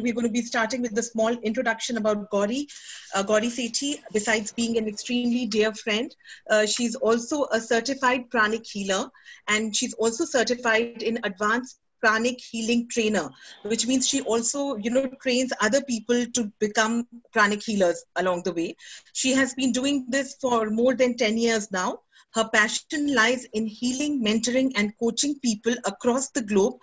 we're going to be starting with a small introduction about Gauri. Gauri Sethi, besides being an extremely dear friend, she's also a certified pranic healer, and she's also certified in advanced pranic healing trainer, which means she also, trains other people to become pranic healers along the way. She has been doing this for more than 10 years now. Her passion lies in healing, mentoring, and coaching people across the globe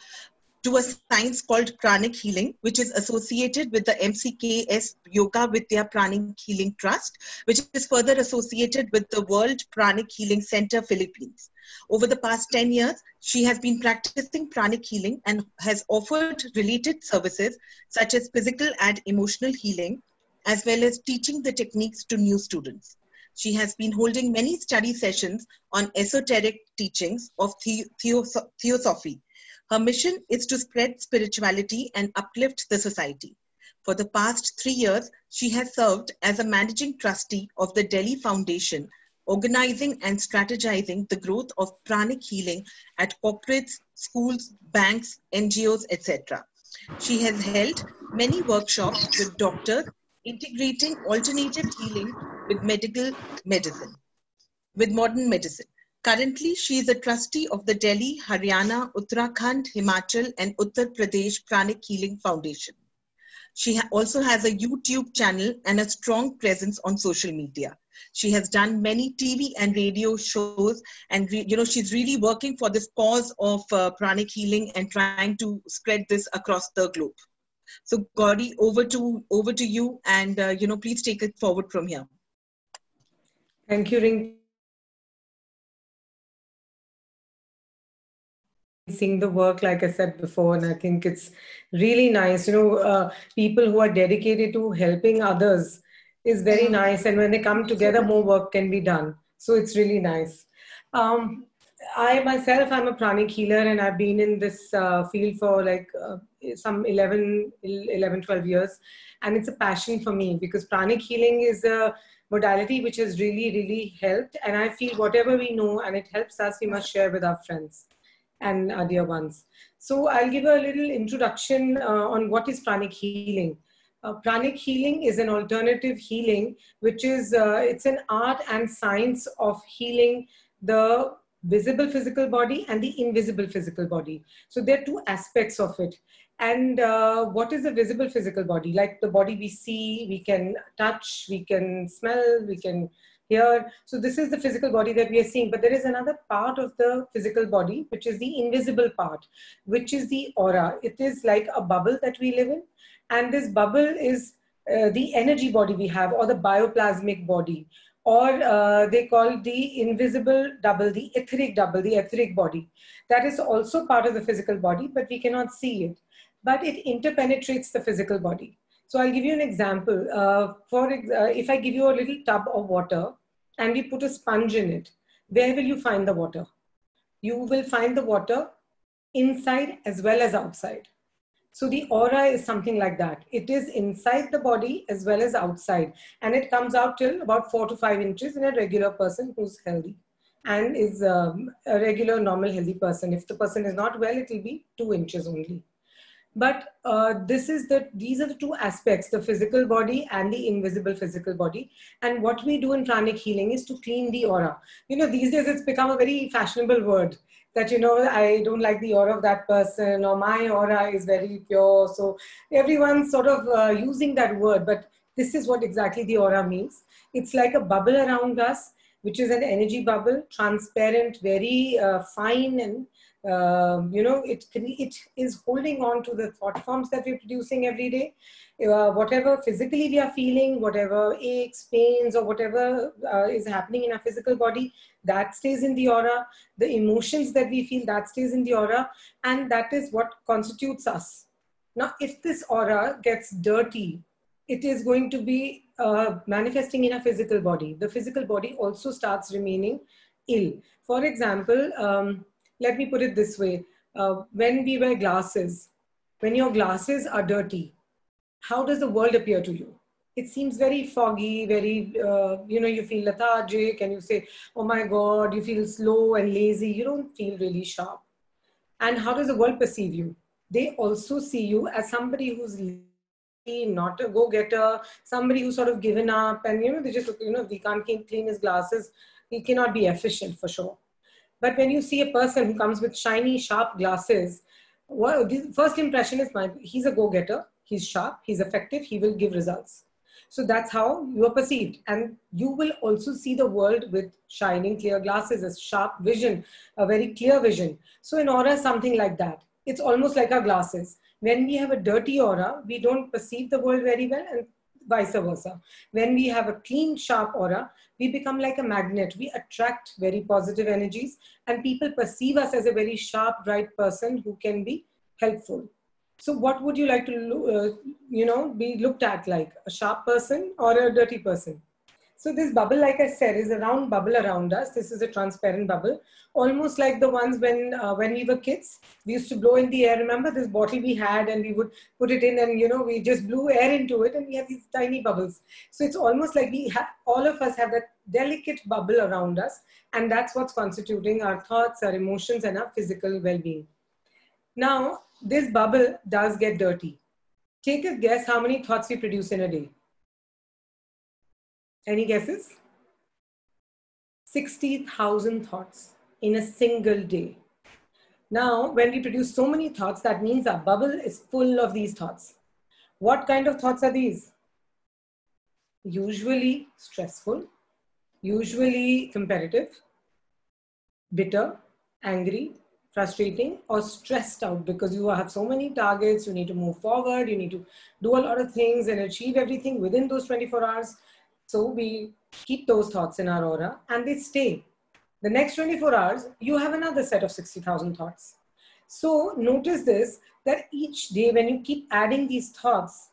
to a science called pranic healing, which is associated with the MCKS Yoga Vidya Pranic Healing Trust, which is further associated with the World Pranic Healing Center, Philippines. Over the past 10 years, she has been practicing pranic healing and has offered related services such as physical and emotional healing, as well as teaching the techniques to new students. She has been holding many study sessions on esoteric teachings of Theosophy. Her mission is to spread spirituality and uplift the society. For the past 3 years, she has served as a managing trustee of the Delhi Foundation, organizing and strategizing the growth of pranic healing at corporates, schools, banks, NGOs, etc. She has held many workshops with doctors integrating alternative healing with modern medicine. Currently, she is a trustee of the Delhi, Haryana, Uttarakhand, Himachal, and Uttar Pradesh Pranic Healing Foundation. She also has a YouTube channel and a strong presence on social media. She has done many TV and radio shows, and she's really working for this cause of pranic healing and trying to spread this across the globe. So, Gauri, over to you, and please take it forward from here. Thank you, Ring. Seeing the work, like I said before, and I think it's really nice. People who are dedicated to helping others is very nice, and when they come together, more work can be done. So it's really nice. I myself, I'm a pranic healer, and I've been in this field for like some 11, 12 years. And it's a passion for me because pranic healing is a modality which has really, really helped. And I feel whatever we know and it helps us, we must share with our friends and our dear ones. So I'll give a little introduction on what is pranic healing. Pranic healing is an alternative healing, which is, it's an art and science of healing the visible physical body and the invisible physical body. So there are two aspects of it. And what is the visible physical body? Like the body we see, we can touch, we can smell, we can hear. So this is the physical body that we are seeing. But there is another part of the physical body, which is the invisible part, which is the aura. It is like a bubble that we live in. And this bubble is the energy body we have, or the bioplasmic body. Or they call the invisible double, the etheric body. That is also part of the physical body, but we cannot see it. But it interpenetrates the physical body. So I'll give you an example. If I give you a little tub of water and we put a sponge in it, where will you find the water? You will find the water inside as well as outside. So the aura is something like that. It is inside the body as well as outside. And it comes out till about 4 to 5 inches in a regular person who's healthy and is a regular, normal, healthy person. If the person is not well, it will be 2 inches only. But these are the two aspects, the physical body and the invisible physical body. And what we do in pranic healing is to clean the aura. These days it's become a very fashionable word that, I don't like the aura of that person, or my aura is very pure. So everyone's sort of using that word, but this is what exactly the aura means. It's like a bubble around us, which is an energy bubble, transparent, very fine, and it is holding on to the thought forms that we're producing every day. Whatever physically we are feeling, whatever aches, pains, or whatever is happening in our physical body, that stays in the aura. The emotions that we feel, that stays in the aura, and that is what constitutes us. Now, if this aura gets dirty, it is going to be manifesting in a physical body. The physical body also starts remaining ill. For example, let me put it this way. When we wear glasses, when your glasses are dirty, how does the world appear to you? It seems very foggy, very, you feel lethargic, and you say, oh my God, you feel slow and lazy. You don't feel really sharp. And how does the world perceive you? They also see you as somebody who's not a go-getter, somebody who's sort of given up and, they just, if he can't clean his glasses, he cannot be efficient for sure. But when you see a person who comes with shiny, sharp glasses, the first impression is, he's a go-getter, he's sharp, he's effective, he will give results. So that's how you are perceived. And you will also see the world with shining, clear glasses, a sharp vision, a very clear vision. So an aura is something like that. It's almost like our glasses. When we have a dirty aura, we don't perceive the world very well, and vice versa. When we have a clean, sharp aura, we become like a magnet. We attract very positive energies, and people perceive us as a very sharp, bright person who can be helpful. So what would you like to, be looked at, like a sharp person or a dirty person? So this bubble, like I said, is a round bubble around us. This is a transparent bubble, almost like the ones when we were kids. We used to blow in the air. Remember this bottle we had, and we would put it in, and we just blew air into it, and we had these tiny bubbles. So it's almost like all of us have that delicate bubble around us, and that's what's constituting our thoughts, our emotions, and our physical well-being. Now, this bubble does get dirty. Take a guess how many thoughts we produce in a day. Any guesses? 60,000 thoughts in a single day. Now, when we produce so many thoughts, that means our bubble is full of these thoughts. What kind of thoughts are these? Usually stressful, usually competitive, bitter, angry, frustrating, or stressed out because you have so many targets, you need to move forward, you need to do a lot of things and achieve everything within those 24 hours. So we keep those thoughts in our aura and they stay. The next 24 hours, you have another set of 60,000 thoughts. So notice this, that each day when you keep adding these thoughts,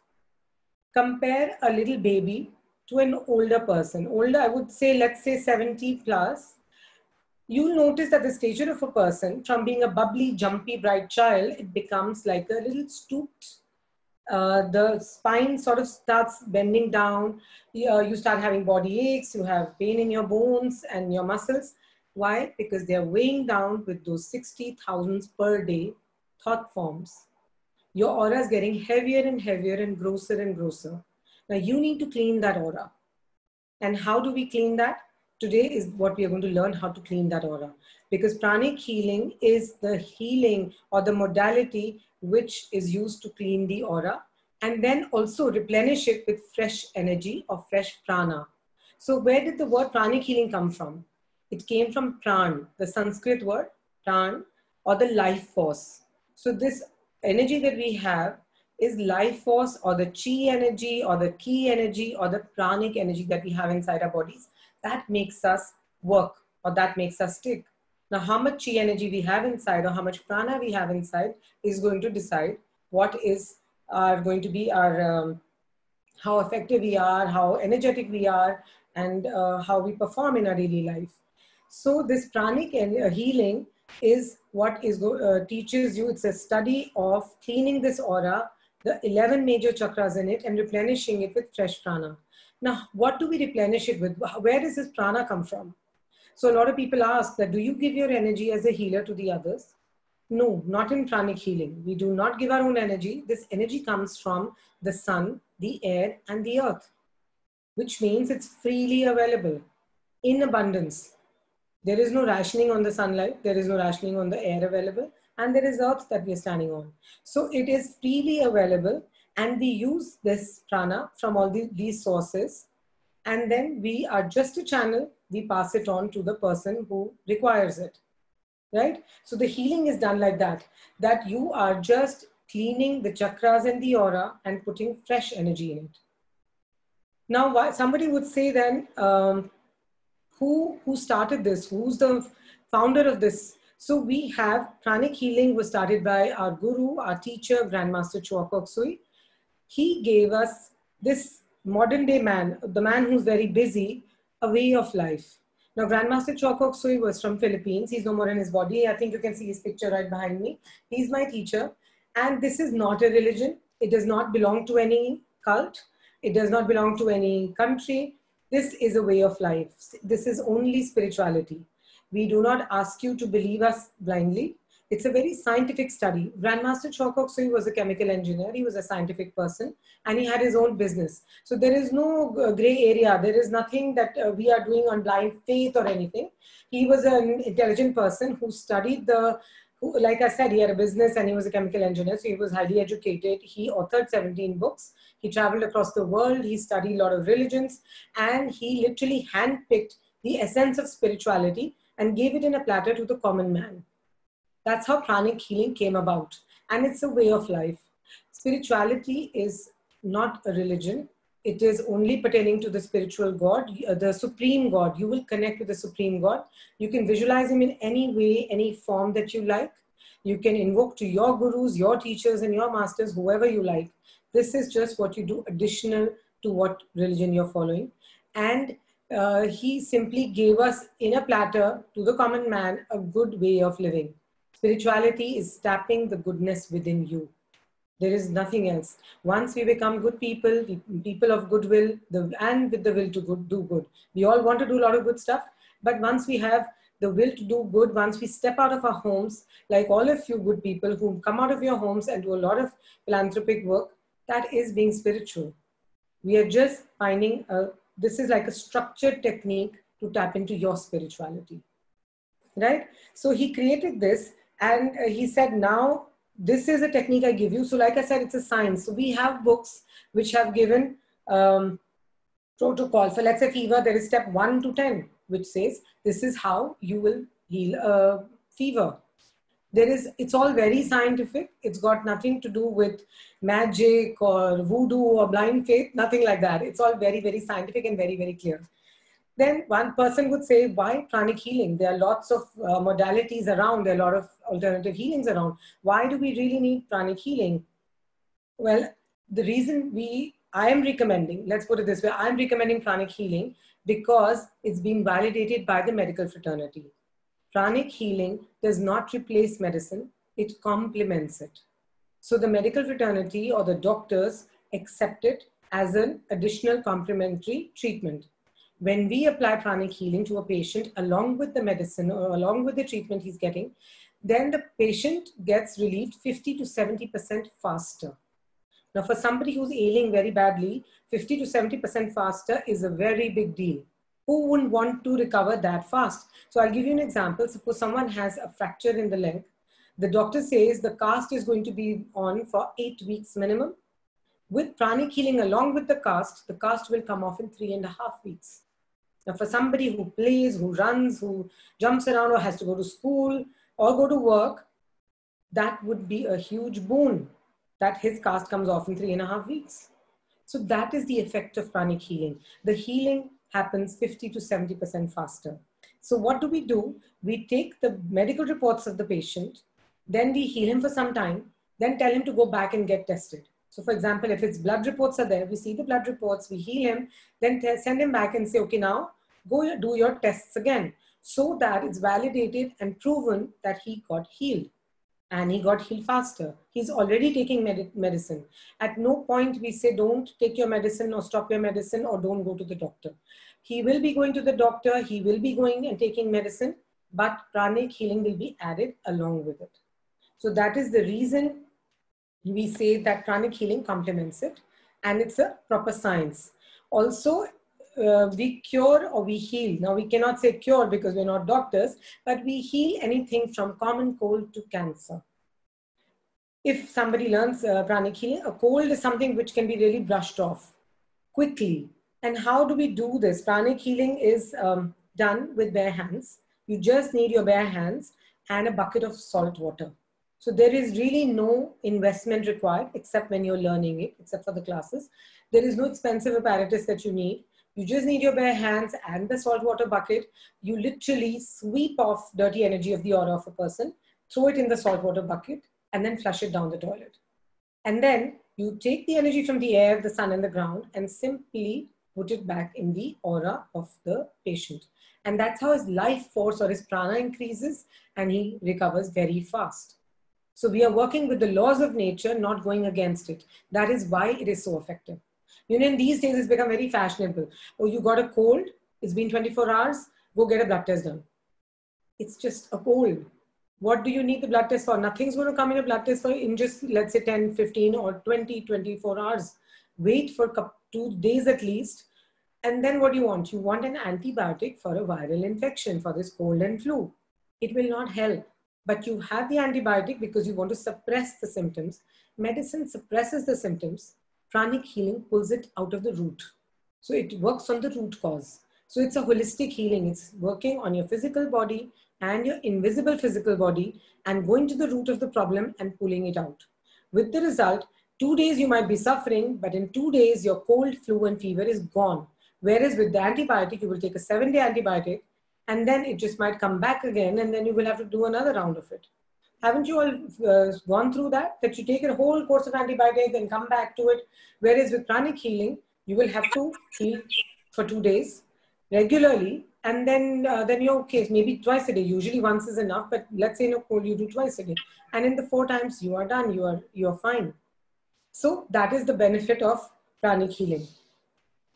compare a little baby to an older person. Older, I would say, let's say 70 plus. You'll notice that the stature of a person, from being a bubbly, jumpy, bright child, it becomes like a little stooped. The spine sort of starts bending down. You start having body aches, you have pain in your bones and your muscles. Why? Because they're weighing down with those 60,000 per day thought forms. Your aura is getting heavier and heavier and grosser and grosser. Now you need to clean that aura. And how do we clean that? Today is what we are going to learn, how to clean that aura. Because pranic healing is the healing or the modality which is used to clean the aura and then also replenish it with fresh energy or fresh prana. So where did the word pranic healing come from? It came from pran, the Sanskrit word pran, or the life force. So this energy that we have is life force or the chi energy or the ki energy or the pranic energy that we have inside our bodies. That makes us work or that makes us tick. Now, how much chi energy we have inside or how much prana we have inside is going to decide what is going to be our, how effective we are, how energetic we are, and how we perform in our daily life. So this pranic healing is what is teaches you. It's a study of cleaning this aura, the 11 major chakras in it, and replenishing it with fresh prana. Now, what do we replenish it with? Where does this prana come from? So a lot of people ask that, do you give your energy as a healer to the others? No, not in pranic healing. We do not give our own energy. This energy comes from the sun, the air, and the earth, which means it's freely available in abundance. There is no rationing on the sunlight. There is no rationing on the air available. And there is earth that we are standing on. So it is freely available. And we use this prana from all these sources. And then we are just a channel. We pass it on to the person who requires it. Right? So the healing is done like that. That you are just cleaning the chakras and the aura and putting fresh energy in it. Now, somebody would say then, who started this? Who's the founder of this? So we have pranic healing was started by our guru, our teacher, Grandmaster Choa Kok Sui. He gave us this modern day man, the man who's very busy, a way of life. Now, Grandmaster Choa Kok Sui was from Philippines. He's no more in his body. I think you can see his picture right behind me. He's my teacher. And this is not a religion. It does not belong to any cult. It does not belong to any country. This is a way of life. This is only spirituality. We do not ask you to believe us blindly. It's a very scientific study. Grandmaster Chow Kok Sui was a chemical engineer. He was a scientific person and he had his own business. So there is no gray area. There is nothing that we are doing on blind faith or anything. He was an intelligent person who studied like I said, he had a business and he was a chemical engineer. So he was highly educated. He authored 17 books. He traveled across the world. He studied a lot of religions and he literally handpicked the essence of spirituality and gave it in a platter to the common man. That's how pranic healing came about. And it's a way of life. Spirituality is not a religion. It is only pertaining to the spiritual God, the supreme God. You will connect with the supreme God. You can visualize him in any way, any form that you like. You can invoke to your gurus, your teachers and your masters, whoever you like. This is just what you do additional to what religion you're following. And he simply gave us in a platter to the common man a good way of living. Spirituality is tapping the goodness within you. There is nothing else. Once we become good people, people of goodwill, and with the will to do good. We all want to do a lot of good stuff, but once we have the will to do good, once we step out of our homes, like all of you good people who come out of your homes and do a lot of philanthropic work, that is being spiritual. We are just finding this is like a structured technique to tap into your spirituality, right? So he created this and he said, now this is a technique I give you. So like I said, it's a science. So we have books which have given protocol for, let's say, fever. There is step 1 to 10, which says this is how you will heal a fever. It's all very scientific. It's got nothing to do with magic or voodoo or blind faith, nothing like that. It's all very, very scientific and very, very clear. Then one person would say, why pranic healing? There are lots of modalities around. There are a lot of alternative healings around. Why do we really need pranic healing? Well, the reason I am recommending, let's put it this way, I'm recommending pranic healing because it's been validated by the medical fraternity. Pranic healing does not replace medicine, it complements it. So the medical fraternity or the doctors accept it as an additional complementary treatment. When we apply pranic healing to a patient along with the medicine or along with the treatment he's getting, then the patient gets relieved 50 to 70% faster. Now, for somebody who's ailing very badly, 50 to 70% faster is a very big deal. Who wouldn't want to recover that fast? So I'll give you an example. Suppose someone has a fracture in the leg. The doctor says the cast is going to be on for 8 weeks minimum. With pranic healing along with the cast will come off in 3.5 weeks. Now, for somebody who plays, who runs, who jumps around or has to go to school or go to work, that would be a huge boon that his cast comes off in 3.5 weeks. So that is the effect of pranic healing. The healing happens 50 to 70% faster. So what do? We take the medical reports of the patient, then we heal him for some time, then tell him to go back and get tested. So for example, if his blood reports are there, we see the blood reports, we heal him, then send him back and say, okay, now go do your tests again, so that it's validated and proven that he got healed. And he got healed faster. He's already taking medicine. At no point we say, don't take your medicine or stop your medicine or don't go to the doctor. He will be going to the doctor. He will be going and taking medicine, but pranic healing will be added along with it. So that is the reason we say that pranic healing complements it, and it's a proper science. Also, we cure or we heal. Now we cannot say cure because we're not doctors, but we heal anything from common cold to cancer. If somebody learns pranic healing, a cold is something which can be really brushed off quickly. And how do we do this? Pranic healing is done with bare hands. You just need your bare hands and a bucket of salt water. So there is really no investment required except when you're learning it, except for the classes. There is no expensive apparatus that you need. You just need your bare hands and the salt water bucket. You literally sweep off dirty energy of the aura of a person, throw it in the salt water bucket, and then flush it down the toilet. And then you take the energy from the air, the sun, and the ground and simply put it back in the aura of the patient. And that's how his life force or his prana increases and he recovers very fast. So we are working with the laws of nature, not going against it. That is why it is so effective. You know, in these days, it's become very fashionable. Oh, you got a cold, it's been 24 hours, go get a blood test done. It's just a cold. What do you need the blood test for? Nothing's going to come in a blood test for in just, let's say, 10, 15 or 20, 24 hours. Wait for 2 days at least. And then what do you want? You want an antibiotic for a viral infection, for this cold and flu. It will not help. But you have the antibiotic because you want to suppress the symptoms. Medicine suppresses the symptoms. Pranic healing pulls it out of the root. So it works on the root cause. So it's a holistic healing. It's working on your physical body and your invisible physical body and going to the root of the problem and pulling it out. With the result, 2 days you might be suffering, but in 2 days your cold, flu and fever is gone. Whereas with the antibiotic, you will take a 7-day antibiotic and then it just might come back again and then you will have to do another round of it. Haven't you all gone through that? That you take a whole course of antibiotic and come back to it. Whereas with pranic healing, you will have to heal for 2 days regularly. And then you're okay, maybe twice a day. Usually once is enough, but let's say in a cold, you do twice a day. And in the 4 times, you are done, you're fine. So that is the benefit of pranic healing.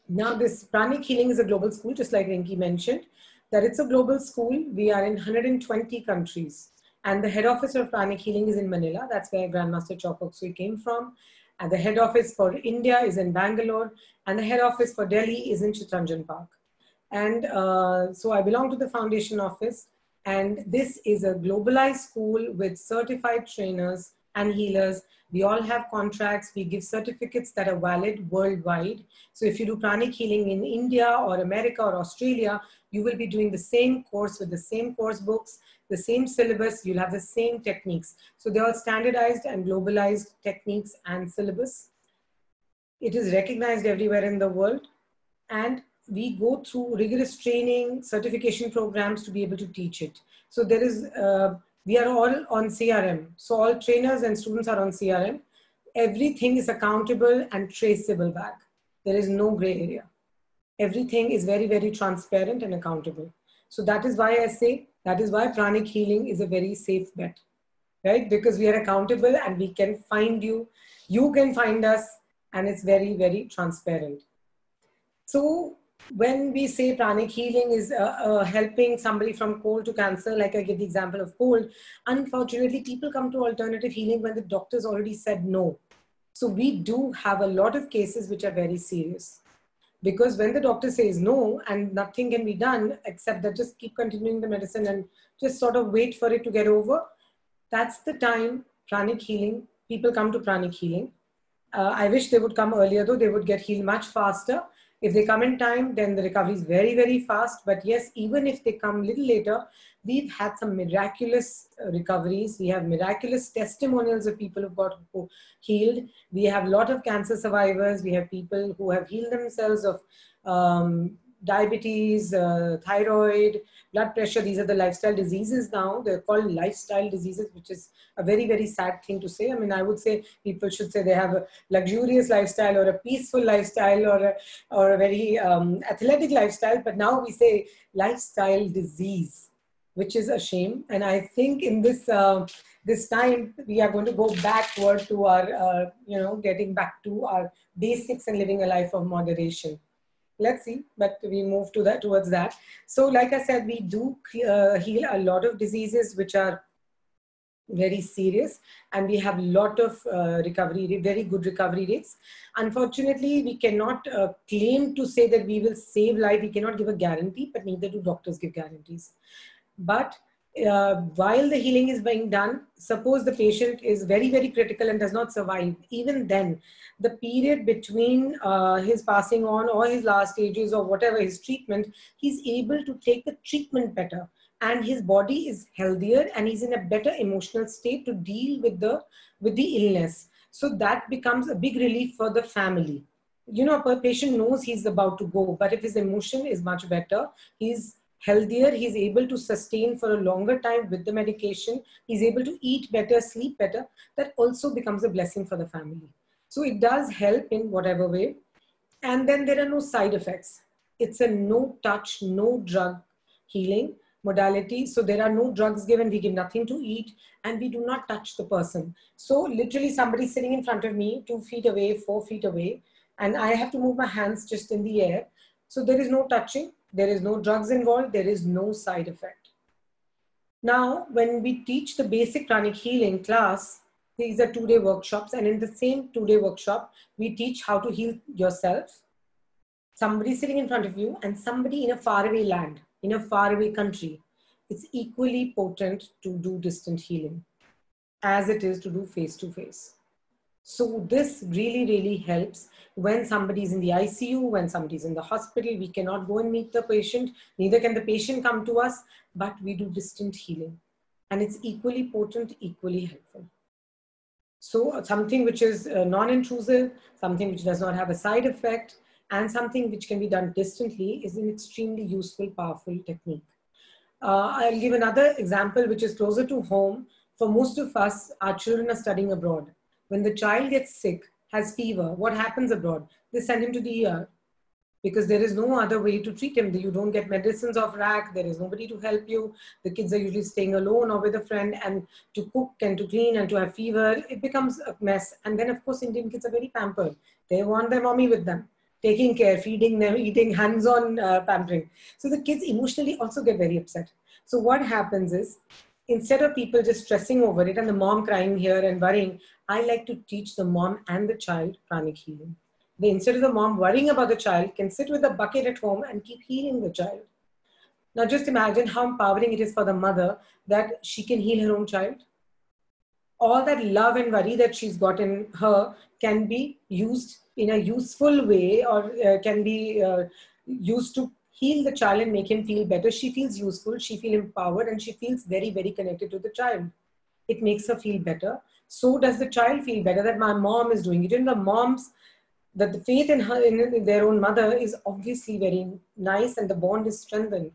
Now this pranic healing is a global school, just like Rinki mentioned, that it's a global school. We are in 120 countries. And the head office of pranic healing is in Manila. That's where Grandmaster Chopak Sui came from. And the head office for India is in Bangalore. And the head office for Delhi is in Chittaranjan Park. And so I belong to the foundation office. And this is a globalized school with certified trainers and healers. We all have contracts. We give certificates that are valid worldwide. So if you do pranic healing in India or America or Australia, you will be doing the same course with the same course books, the same syllabus. You'll have the same techniques. So they're all standardized and globalized techniques and syllabus. It is recognized everywhere in the world. And we go through rigorous training, certification programs to be able to teach it. So there is, we are all on CRM. So all trainers and students are on CRM. Everything is accountable and traceable back. There is no gray area. Everything is very, very transparent and accountable. So that is why I say, that is why pranic healing is a very safe bet, right? Because we are accountable and we can find you, you can find us, and it's very, very transparent. So when we say pranic healing is helping somebody from cold to cancer, like I give the example of cold, unfortunately, people come to alternative healing when the doctors already said no. So we do have a lot of cases which are very serious. Because when the doctor says no and nothing can be done except that just keep continuing the medicine and just sort of wait for it to get over, that's the time pranic healing, people come to pranic healing. I wish they would come earlier though, they would get healed much faster. If they come in time, then the recovery is very, very fast. But yes, even if they come a little later, we've had some miraculous recoveries. We have miraculous testimonials of people who got healed. We have a lot of cancer survivors. We have people who have healed themselves of diabetes, thyroid, blood pressure. These are the lifestyle diseases now. They're called lifestyle diseases, which is a very, very sad thing to say. I mean, I would say people should say they have a luxurious lifestyle or a peaceful lifestyle or a very athletic lifestyle. But now we say lifestyle disease, which is a shame. And I think in this this time, we are going to go backward to our, getting back to our basics and living a life of moderation. Let's see, but we move to that, towards that. So like I said, we do heal a lot of diseases which are very serious, and we have a lot of recovery, very good recovery rates. Unfortunately, we cannot claim to say that we will save life. We cannot give a guarantee, but neither do doctors give guarantees. But while the healing is being done, suppose the patient is very, very critical and does not survive, even then, the period between his passing on or his last stages or whatever his treatment, he's able to take the treatment better. And his body is healthier and he's in a better emotional state to deal with the illness. So that becomes a big relief for the family. A patient knows he's about to go, but if his emotion is much better, he's healthier, he's able to sustain for a longer time with the medication, he's able to eat better, sleep better, that also becomes a blessing for the family. So it does help in whatever way. And then there are no side effects. It's a no touch, no drug healing modality. So there are no drugs given, we give nothing to eat, and we do not touch the person. So literally somebody sitting in front of me, 2 feet away, 4 feet away, and I have to move my hands just in the air. So there is no touching, there is no drugs involved, there is no side effect. Now, when we teach the basic pranic healing class, these are 2-day workshops, and in the same 2-day workshop, we teach how to heal yourself, somebody sitting in front of you, and somebody in a faraway land, in a faraway country. It's equally potent to do distant healing as it is to do face-to-face. So this really, really helps when somebody's in the ICU, when somebody's in the hospital. We cannot go and meet the patient, neither can the patient come to us, but we do distant healing. And it's equally potent, equally helpful. So something which is non-intrusive, something which does not have a side effect, and something which can be done distantly is an extremely useful, powerful technique. I'll give another example which is closer to home. For most of us, our children are studying abroad. When the child gets sick, has fever, what happens abroad? They send him to the ER because there is no other way to treat him. You don't get medicines off rack. There is nobody to help you. The kids are usually staying alone or with a friend, and to cook and to clean and to have fever, it becomes a mess. And then of course, Indian kids are very pampered. They want their mommy with them, taking care, feeding them, eating, hands-on pampering. So the kids emotionally also get very upset. So what happens is, instead of people just stressing over it and the mom crying here and worrying, I like to teach the mom and the child pranic healing. They, instead of the mom worrying about the child, can sit with a bucket at home and keep healing the child. Now just imagine how empowering it is for the mother that she can heal her own child. All that love and worry that she's got in her can be used in a useful way, or can be used to heal the child and make him feel better. She feels useful, she feels empowered, and she feels very, very connected to the child. It makes her feel better. So does the child feel better that my mom is doing it. And the moms, that the faith in her, in their own mother, is obviously very nice, and the bond is strengthened.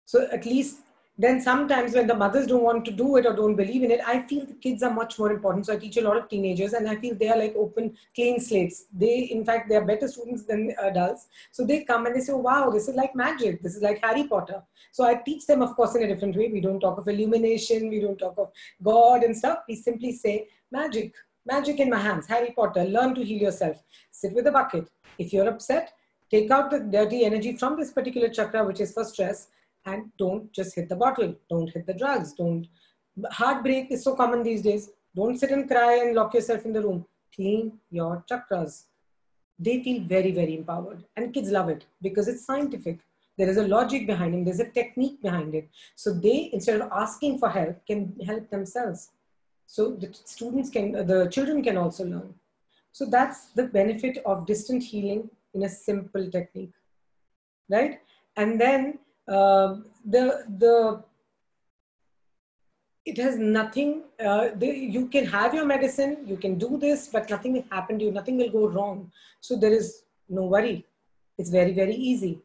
So at least then sometimes when the mothers don't want to do it or don't believe in it, I feel the kids are much more important. So I teach a lot of teenagers, and I feel they are like open, clean slates. They, in fact, they are better students than adults. So they come and they say, oh, wow, this is like magic. This is like Harry Potter. So I teach them, of course, in a different way. We don't talk of illumination. We don't talk of God and stuff. We simply say magic, magic in my hands, Harry Potter, learn to heal yourself. Sit with a bucket. If you're upset, take out the dirty energy from this particular chakra, which is for stress. And don't just hit the bottle. Don't hit the drugs. Don't. Heartbreak is so common these days. Don't sit and cry and lock yourself in the room. Clean your chakras. They feel very, very empowered. And kids love it because it's scientific. There is a logic behind it. There's a technique behind it. So they, instead of asking for help, can help themselves. So the students can, the children can also learn. So that's the benefit of distant healing in a simple technique, right? And then it has nothing, you can have your medicine, you can do this, but nothing will happen to you, nothing will go wrong. So there is no worry. It's very, very easy.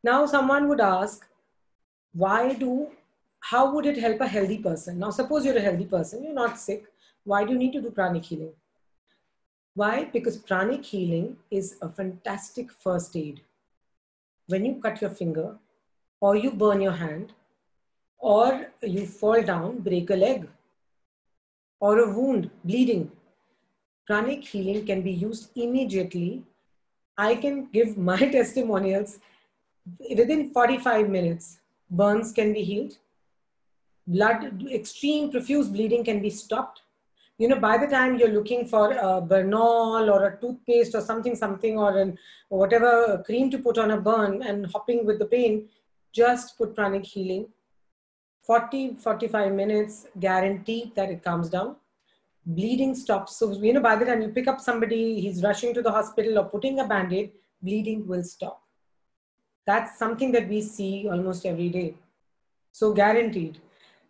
Now someone would ask, how would it help a healthy person? Now suppose you're a healthy person, you're not sick. Why do you need to do pranic healing? Why? Because pranic healing is a fantastic first aid. When you cut your finger, or you burn your hand, or you fall down, break a leg, or a wound, bleeding, pranic healing can be used immediately. I can give my testimonials. Within 45 minutes, burns can be healed. Blood, extreme profuse bleeding can be stopped. You know, by the time you're looking for a Bernol or a toothpaste or something, or whatever cream to put on a burn and hopping with the pain, just put pranic healing. 40-45 minutes, guaranteed that it calms down. Bleeding stops. So, you know, by the time you pick up somebody, he's rushing to the hospital or putting a band-aid, bleeding will stop. That's something that we see almost every day. So guaranteed.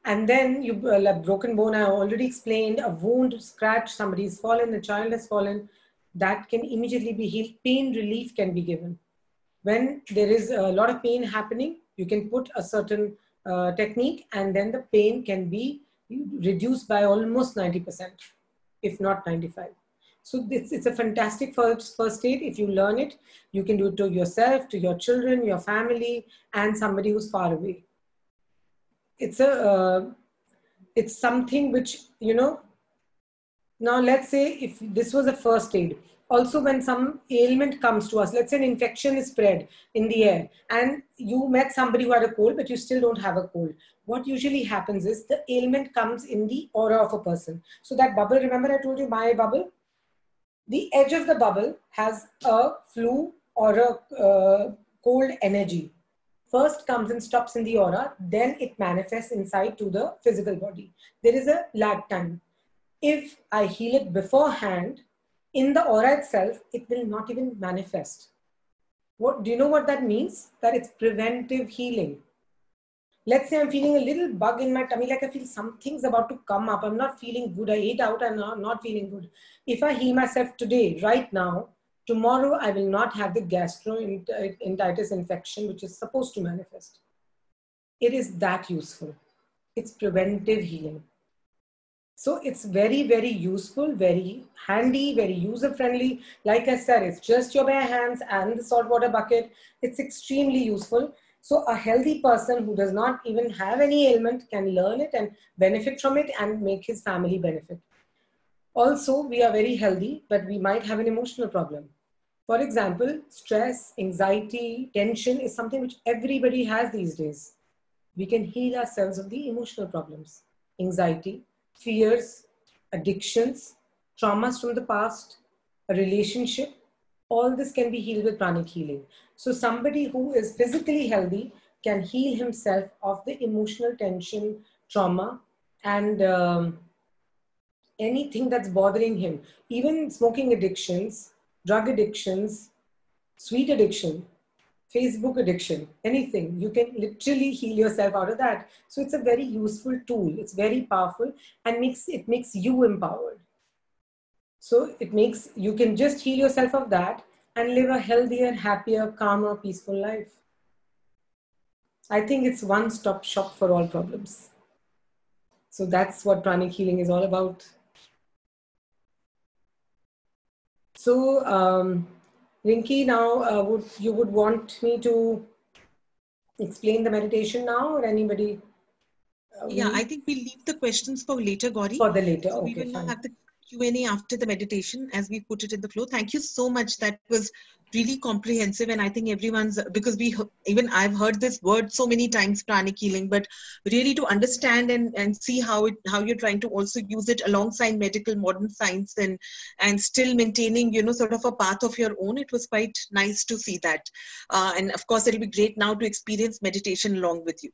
And then you like broken bone, I already explained, a wound, scratch, somebody's fallen, a child has fallen, that can immediately be healed. Pain relief can be given. When there is a lot of pain happening, you can put a certain technique, and then the pain can be reduced by almost 90%, if not 95. So it's a fantastic first aid. If you learn it, you can do it to yourself, to your children, your family, and somebody who's far away. It's something which, you know, now let's say if this was a first aid, Also, when some ailment comes to us, let's say an infection is spread in the air and you met somebody who had a cold, but you still don't have a cold. What usually happens is the ailment comes in the aura of a person. So that bubble, remember I told you my bubble? The edge of the bubble has a flu or a cold energy. First comes and stops in the aura, then it manifests inside to the physical body. There is a lag time. If I heal it beforehand, in the aura itself, it will not even manifest. What do you know what that means? That it's preventive healing. Let's say I'm feeling a little bug in my tummy, like I feel something's about to come up. I'm not feeling good. I ate out and I'm not feeling good. If I heal myself today, right now, tomorrow I will not have the gastroenteritis infection, which is supposed to manifest. It is that useful. It's preventive healing. So it's very, very useful, very handy, very user-friendly. Like I said, it's just your bare hands and the saltwater bucket. It's extremely useful. So a healthy person who does not even have any ailment can learn it and benefit from it and make his family benefit. Also, we are very healthy, but we might have an emotional problem. For example, stress, anxiety, tension is something which everybody has these days. We can heal ourselves of the emotional problems, anxiety, fears, addictions, traumas from the past, a relationship. All this can be healed with pranic healing. So somebody who is physically healthy can heal himself of the emotional tension, trauma, and anything that's bothering him. Even smoking addictions, drug addictions, sweet addiction, Facebook addiction, anything, you can literally heal yourself out of that. So it's a very useful tool. It's very powerful and it makes you empowered. So you can just heal yourself of that and live a healthier, happier, calmer, peaceful life. I think it's one-stop shop for all problems. So that's what pranic healing is all about. So, Rinki, now you would want me to explain the meditation now, or anybody? Yeah, I think we'll leave the questions for later, Gauri. For the later, So okay, we will fine. now have the Q&A after the meditation as we put it in the flow. Thank you so much. That was really comprehensive, and I think because even I've heard this word so many times, pranic healing, but really to understand and see how you're trying to also use it alongside medical modern science and still maintaining sort of a path of your own. It was quite nice to see that, and of course it'll be great now to experience meditation along with you.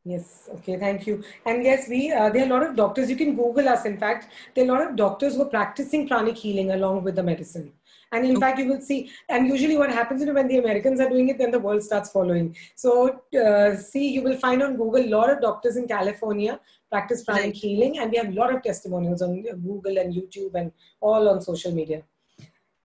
Yes. Okay. Thank you. And yes, there are a lot of doctors. You can Google us. In fact, there are a lot of doctors who are practicing pranic healing along with the medicine. And in fact, you will see, and usually what happens is when the Americans are doing it, then the world starts following. So you will find on Google, a lot of doctors in California practice pranic healing. And we have a lot of testimonials on Google and YouTube and all on social media.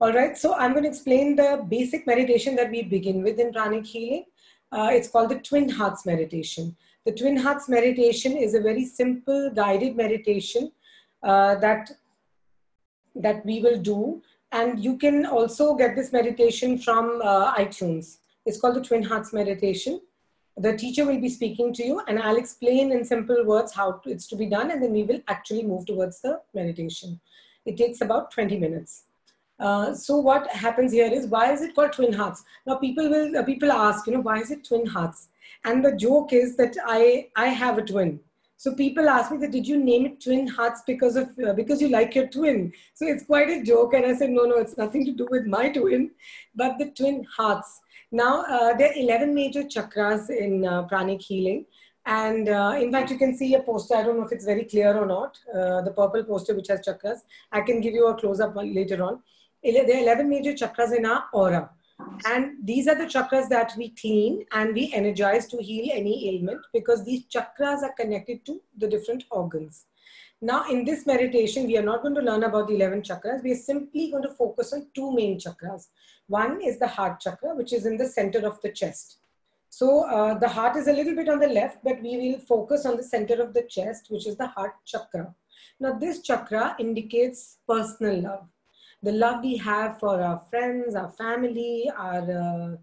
All right. So I'm going to explain the basic meditation that we begin with in pranic healing. It's called the Twin Hearts meditation. The Twin Hearts meditation is a very simple guided meditation that we will do. And you can also get this meditation from iTunes. It's called the Twin Hearts meditation. The teacher will be speaking to you and I'll explain in simple words how it's to be done. And then we will actually move towards the meditation. It takes about 20 minutes. So what happens here is, why is it called Twin Hearts? Now people ask, why is it Twin Hearts? And the joke is that I have a twin. So people ask me that, did you name it Twin Hearts because you like your twin? So it's quite a joke. And I said, no, it's nothing to do with my twin, but the Twin Hearts. Now, there are 11 major chakras in pranic healing. And in fact, you can see a poster. I don't know if it's very clear or not. The purple poster, which has chakras. I can give you a close-up later on. There are 11 major chakras in our aura. And these are the chakras that we clean and we energize to heal any ailment, because these chakras are connected to the different organs. Now, in this meditation, we are not going to learn about the 11 chakras. We are simply going to focus on two main chakras. One is the heart chakra, which is in the center of the chest. So the heart is a little bit on the left, but we will focus on the center of the chest, which is the heart chakra. Now, this chakra indicates personal love. The love we have for our friends, our family, our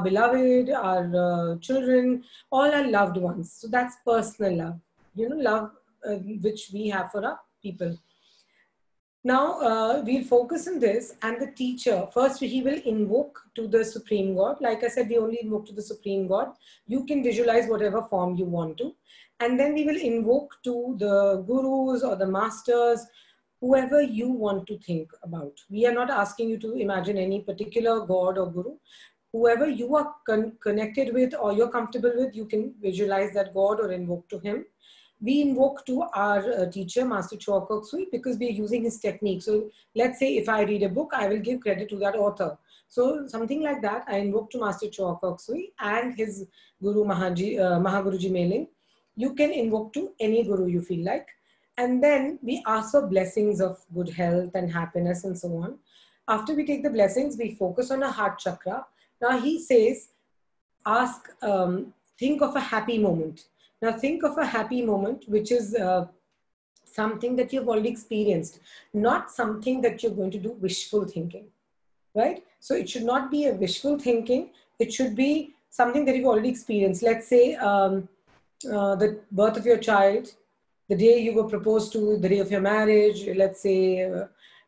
beloved, our children, all our loved ones. So that's personal love, love which we have for our people. Now, we'll focus on this, and the teacher, first he will invoke to the Supreme God. Like I said, we only invoke to the Supreme God. You can visualize whatever form you want to. And then we will invoke to the gurus or the masters, whoever you want to think about. We are not asking you to imagine any particular God or guru. Whoever you are connected with or you're comfortable with, you can visualize that God or invoke to him. We invoke to our teacher, Master Choa Kok Sui, because we are using his technique. So let's say if I read a book, I will give credit to that author. So something like that, I invoke to Master Choa Kok Sui and his Guru Mahaguruji Meling. You can invoke to any guru you feel like. And then we ask for blessings of good health and happiness and so on. After we take the blessings, we focus on a heart chakra. Now he says, think of a happy moment. Now think of a happy moment, which is something that you've already experienced, not something that you're going to do wishful thinking, right? So it should not be a wishful thinking. It should be something that you've already experienced. Let's say the birth of your child, the day you were proposed to, the day of your marriage, let's say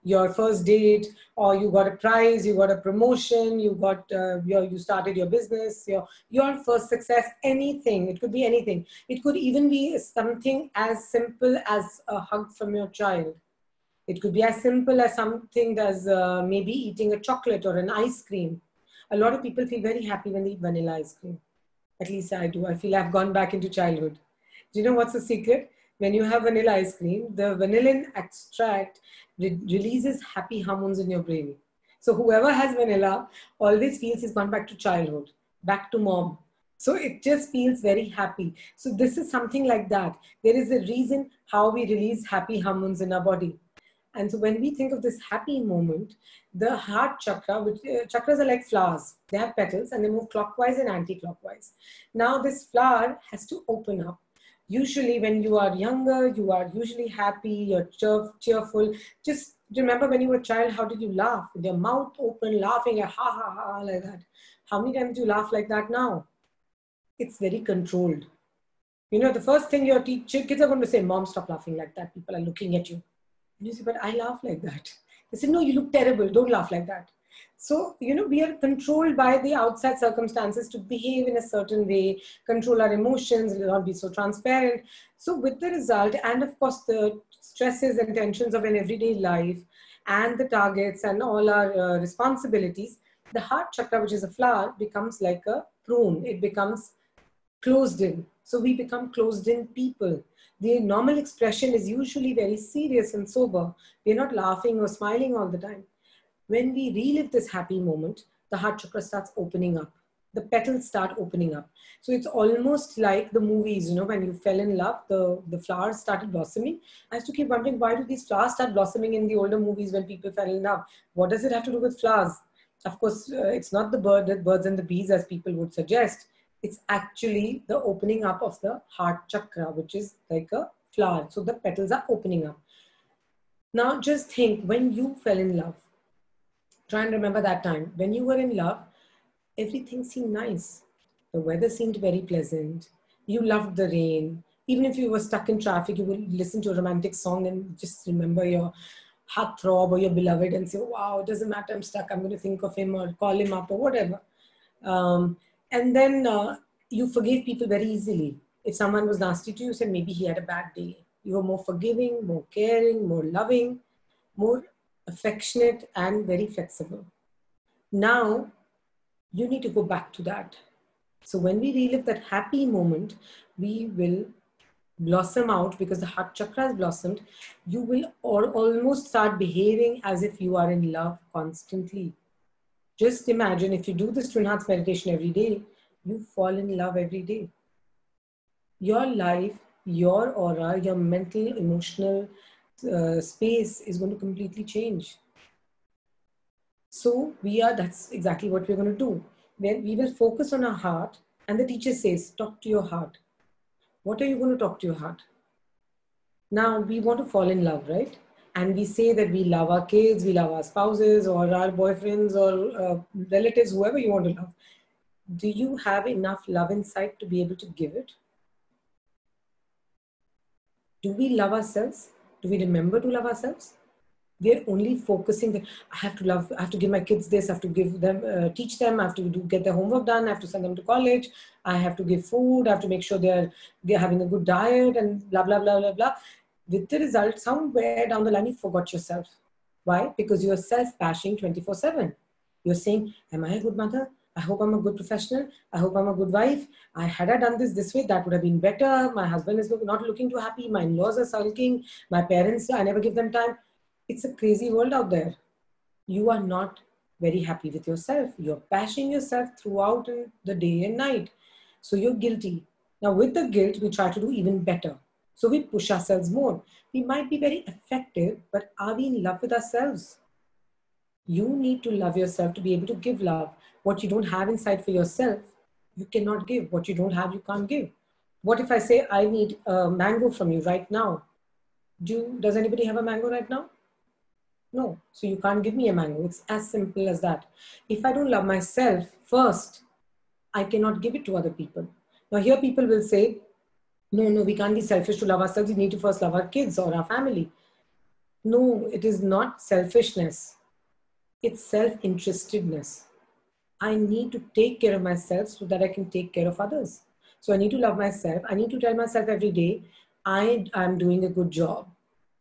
your first date, or you got a prize, you got a promotion, you got you started your business, your first success, anything. It could be anything. It could even be something as simple as a hug from your child. It could be as simple as something as maybe eating a chocolate or an ice cream. A lot of people feel very happy when they eat vanilla ice cream. At least I do. I feel I've gone back into childhood. Do you know what's the secret? When you have vanilla ice cream, the vanillin extract releases happy hormones in your brain. So whoever has vanilla always feels he's gone back to childhood, back to mom. So it just feels very happy. So this is something like that. There is a reason how we release happy hormones in our body. And so when we think of this happy moment, the heart chakra, which chakras are like flowers. They have petals and they move clockwise and anti-clockwise. Now this flower has to open up. Usually when you are younger, you are usually happy, you're cheerful. Just remember when you were a child, how did you laugh? With your mouth open, laughing at ha ha ha like that. How many times do you laugh like that now? It's very controlled. You know, the first thing your kids are going to say, Mom, stop laughing like that. People are looking at you. And you say, but I laugh like that. They say, no, you look terrible. Don't laugh like that. So, you know, we are controlled by the outside circumstances to behave in a certain way, control our emotions, not be so transparent. So with the result, and of course, the stresses and tensions of an everyday life and the targets and all our responsibilities, the heart chakra, which is a flower, becomes like a prune. It becomes closed in. So we become closed in people. The normal expression is usually very serious and sober. We're not laughing or smiling all the time. When we relive this happy moment, the heart chakra starts opening up. The petals start opening up. So it's almost like the movies, you know, when you fell in love, the flowers started blossoming. I used to keep wondering, why do these flowers start blossoming in the older movies when people fell in love? What does it have to do with flowers? Of course, it's not the birds and the bees as people would suggest. It's actually the opening up of the heart chakra, which is like a flower. So the petals are opening up. Now just think, when you fell in love, try and remember that time. When you were in love, everything seemed nice. The weather seemed very pleasant. You loved the rain. Even if you were stuck in traffic, you would listen to a romantic song and just remember your heartthrob or your beloved and say, wow, it doesn't matter, I'm stuck. I'm going to think of him or call him up or whatever. And then you forgave people very easily. If someone was nasty to you, say maybe he had a bad day. You were more forgiving, more caring, more loving, more affectionate, and very flexible. Now, you need to go back to that. So when we relive that happy moment, we will blossom out because the heart chakra has blossomed. You will almost start behaving as if you are in love constantly. Just imagine if you do this twin hearts meditation every day, you fall in love every day. Your life, your aura, your mental, emotional space is going to completely change. So that's exactly what we're going to do. Then we will focus on our heart, and the teacher says, talk to your heart. What are you going to talk to your heart? Now we want to fall in love, right? And we say that we love our kids, we love our spouses or our boyfriends or relatives, whoever you want to love. Do you have enough love inside to be able to give it? Do we love ourselves? Do we remember to love ourselves? They're only focusing that I have to love, I have to give my kids this, I have to give them, teach them, I have to get their homework done, I have to send them to college, I have to give food, I have to make sure they're having a good diet and blah, blah, blah, blah, blah. With the result, somewhere down the line, you forgot yourself. Why? Because you're self-bashing 24/7. You're saying, am I a good mother? I hope I'm a good professional. I hope I'm a good wife. Had I done this way, that would have been better. My husband is not looking too happy. My in-laws are sulking. My parents, I never give them time. It's a crazy world out there. You are not very happy with yourself. You're bashing yourself throughout the day and night. So you're guilty. Now with the guilt, we try to do even better. So we push ourselves more. We might be very effective, but are we in love with ourselves? You need to love yourself to be able to give love. What you don't have inside for yourself, you cannot give. What you don't have, you can't give. What if I say, I need a mango from you right now? Does anybody have a mango right now? No. So you can't give me a mango. It's as simple as that. If I don't love myself first, I cannot give it to other people. Now here people will say, no, we can't be selfish to love ourselves. We need to first love our kids or our family. No, it is not selfishness. It's self-interestedness. I need to take care of myself so that I can take care of others. So I need to love myself. I need to tell myself every day, I am doing a good job.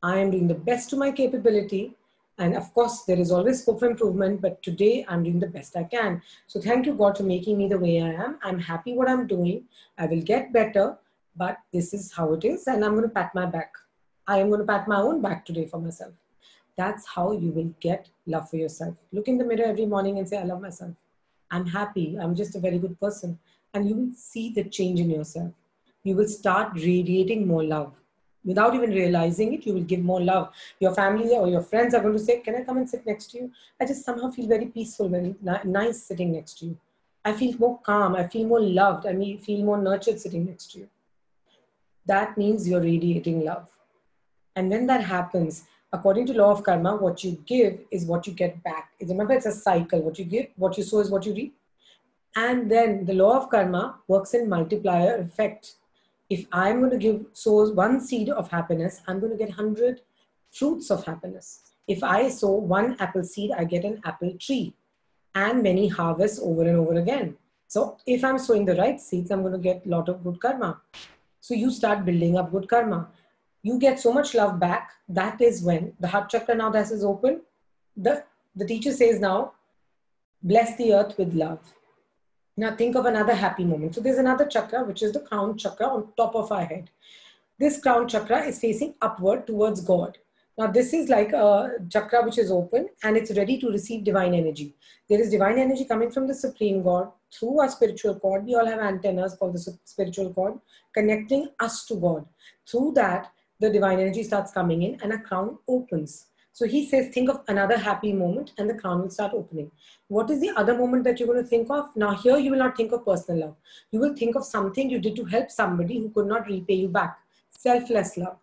I am doing the best to my capability. And of course, there is always scope for improvement, but today I'm doing the best I can. So thank you, God, for making me the way I am. I'm happy what I'm doing. I will get better, but this is how it is. And I'm going to pat my back. I am going to pat my own back today for myself. That's how you will get love for yourself. Look in the mirror every morning and say, I love myself. I'm happy. I'm just a very good person. And you will see the change in yourself. You will start radiating more love. Without even realizing it, you will give more love. Your family or your friends are going to say, can I come and sit next to you? I just somehow feel very peaceful, very nice sitting next to you. I feel more calm. I feel more loved. I feel more nurtured sitting next to you. That means you're radiating love. And when that happens, according to law of karma, what you give is what you get back. Remember, it's a cycle. What you give, what you sow is what you reap. And then the law of karma works in multiplier effect. If I'm going to sow one seed of happiness, I'm going to get 100 fruits of happiness. If I sow one apple seed, I get an apple tree and many harvests over and over again. So if I'm sowing the right seeds, I'm going to get a lot of good karma. So you start building up good karma. You get so much love back. That is when the heart chakra now that is open. The teacher says now, bless the earth with love. Now think of another happy moment. So there's another chakra, which is the crown chakra on top of our head. This crown chakra is facing upward towards God. Now this is like a chakra which is open and it's ready to receive divine energy. There is divine energy coming from the Supreme God through our spiritual cord. We all have antennas called the spiritual cord connecting us to God. Through that, the divine energy starts coming in and a crown opens. So he says, think of another happy moment and the crown will start opening. What is the other moment that you're going to think of? Now here you will not think of personal love. You will think of something you did to help somebody who could not repay you back. Selfless love.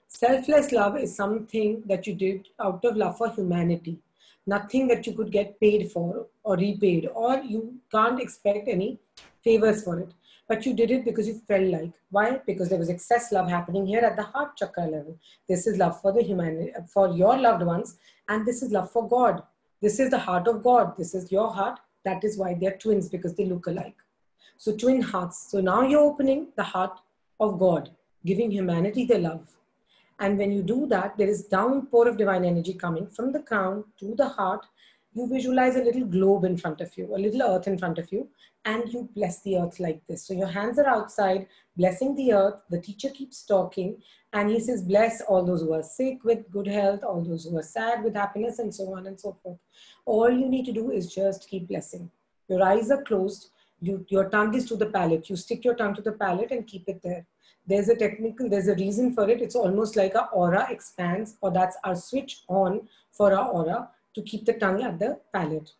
Selfless love is something that you did out of love for humanity. Nothing that you could get paid for or repaid, or you can't expect any favors for it. But you did it because you felt like. Why? Because there was excess love happening here at the heart chakra level. This is love for the humanity, for your loved ones, and this is love for God. This is the heart of God. This is your heart. That is why they're twins, because they look alike. So twin hearts. So now you're opening the heart of God, giving humanity the love. And when you do that, there is downpour of divine energy coming from the crown to the heart. You visualize a little globe in front of you, a little earth in front of you, and you bless the earth like this. So your hands are outside, blessing the earth. The teacher keeps talking, and he says, bless all those who are sick with good health, all those who are sad with happiness, and so on and so forth. All you need to do is just keep blessing. Your eyes are closed. Your tongue is to the palate. You stick your tongue to the palate and keep it there. There's a reason for it. It's almost like our aura expands, or that's our switch on for our aura to keep the tongue at the palate.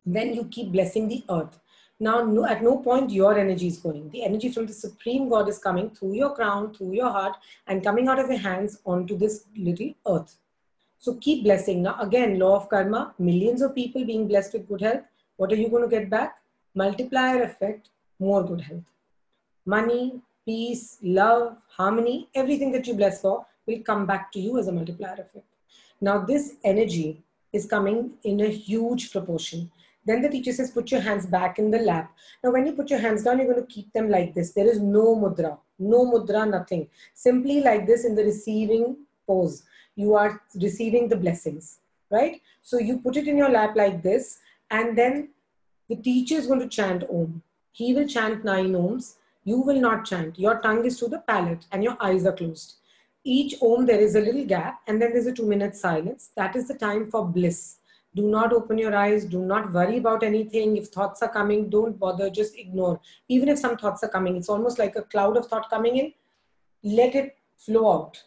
Then you keep blessing the earth. Now, at no point your energy is going. The energy from the Supreme God is coming through your crown, through your heart, and coming out of your hands onto this little earth. So keep blessing. Now, again, law of karma, millions of people being blessed with good health. What are you going to get back? Multiplier effect, more good health. Money, peace, love, harmony, everything that you bless for will come back to you as a multiplier effect. Now this energy is coming in a huge proportion. Then the teacher says, put your hands back in the lap. Now when you put your hands down, you're going to keep them like this. There is no mudra, nothing. Simply like this in the receiving pose. You are receiving the blessings, right? So you put it in your lap like this, and then the teacher is going to chant Om. He will chant 9 Oms. You will not chant. Your tongue is to the palate and your eyes are closed. Each Om, there is a little gap, and then there's a 2-minute silence. That is the time for bliss. Do not open your eyes. Do not worry about anything. If thoughts are coming, don't bother. Just ignore. Even if some thoughts are coming, it's almost like a cloud of thought coming in. Let it flow out.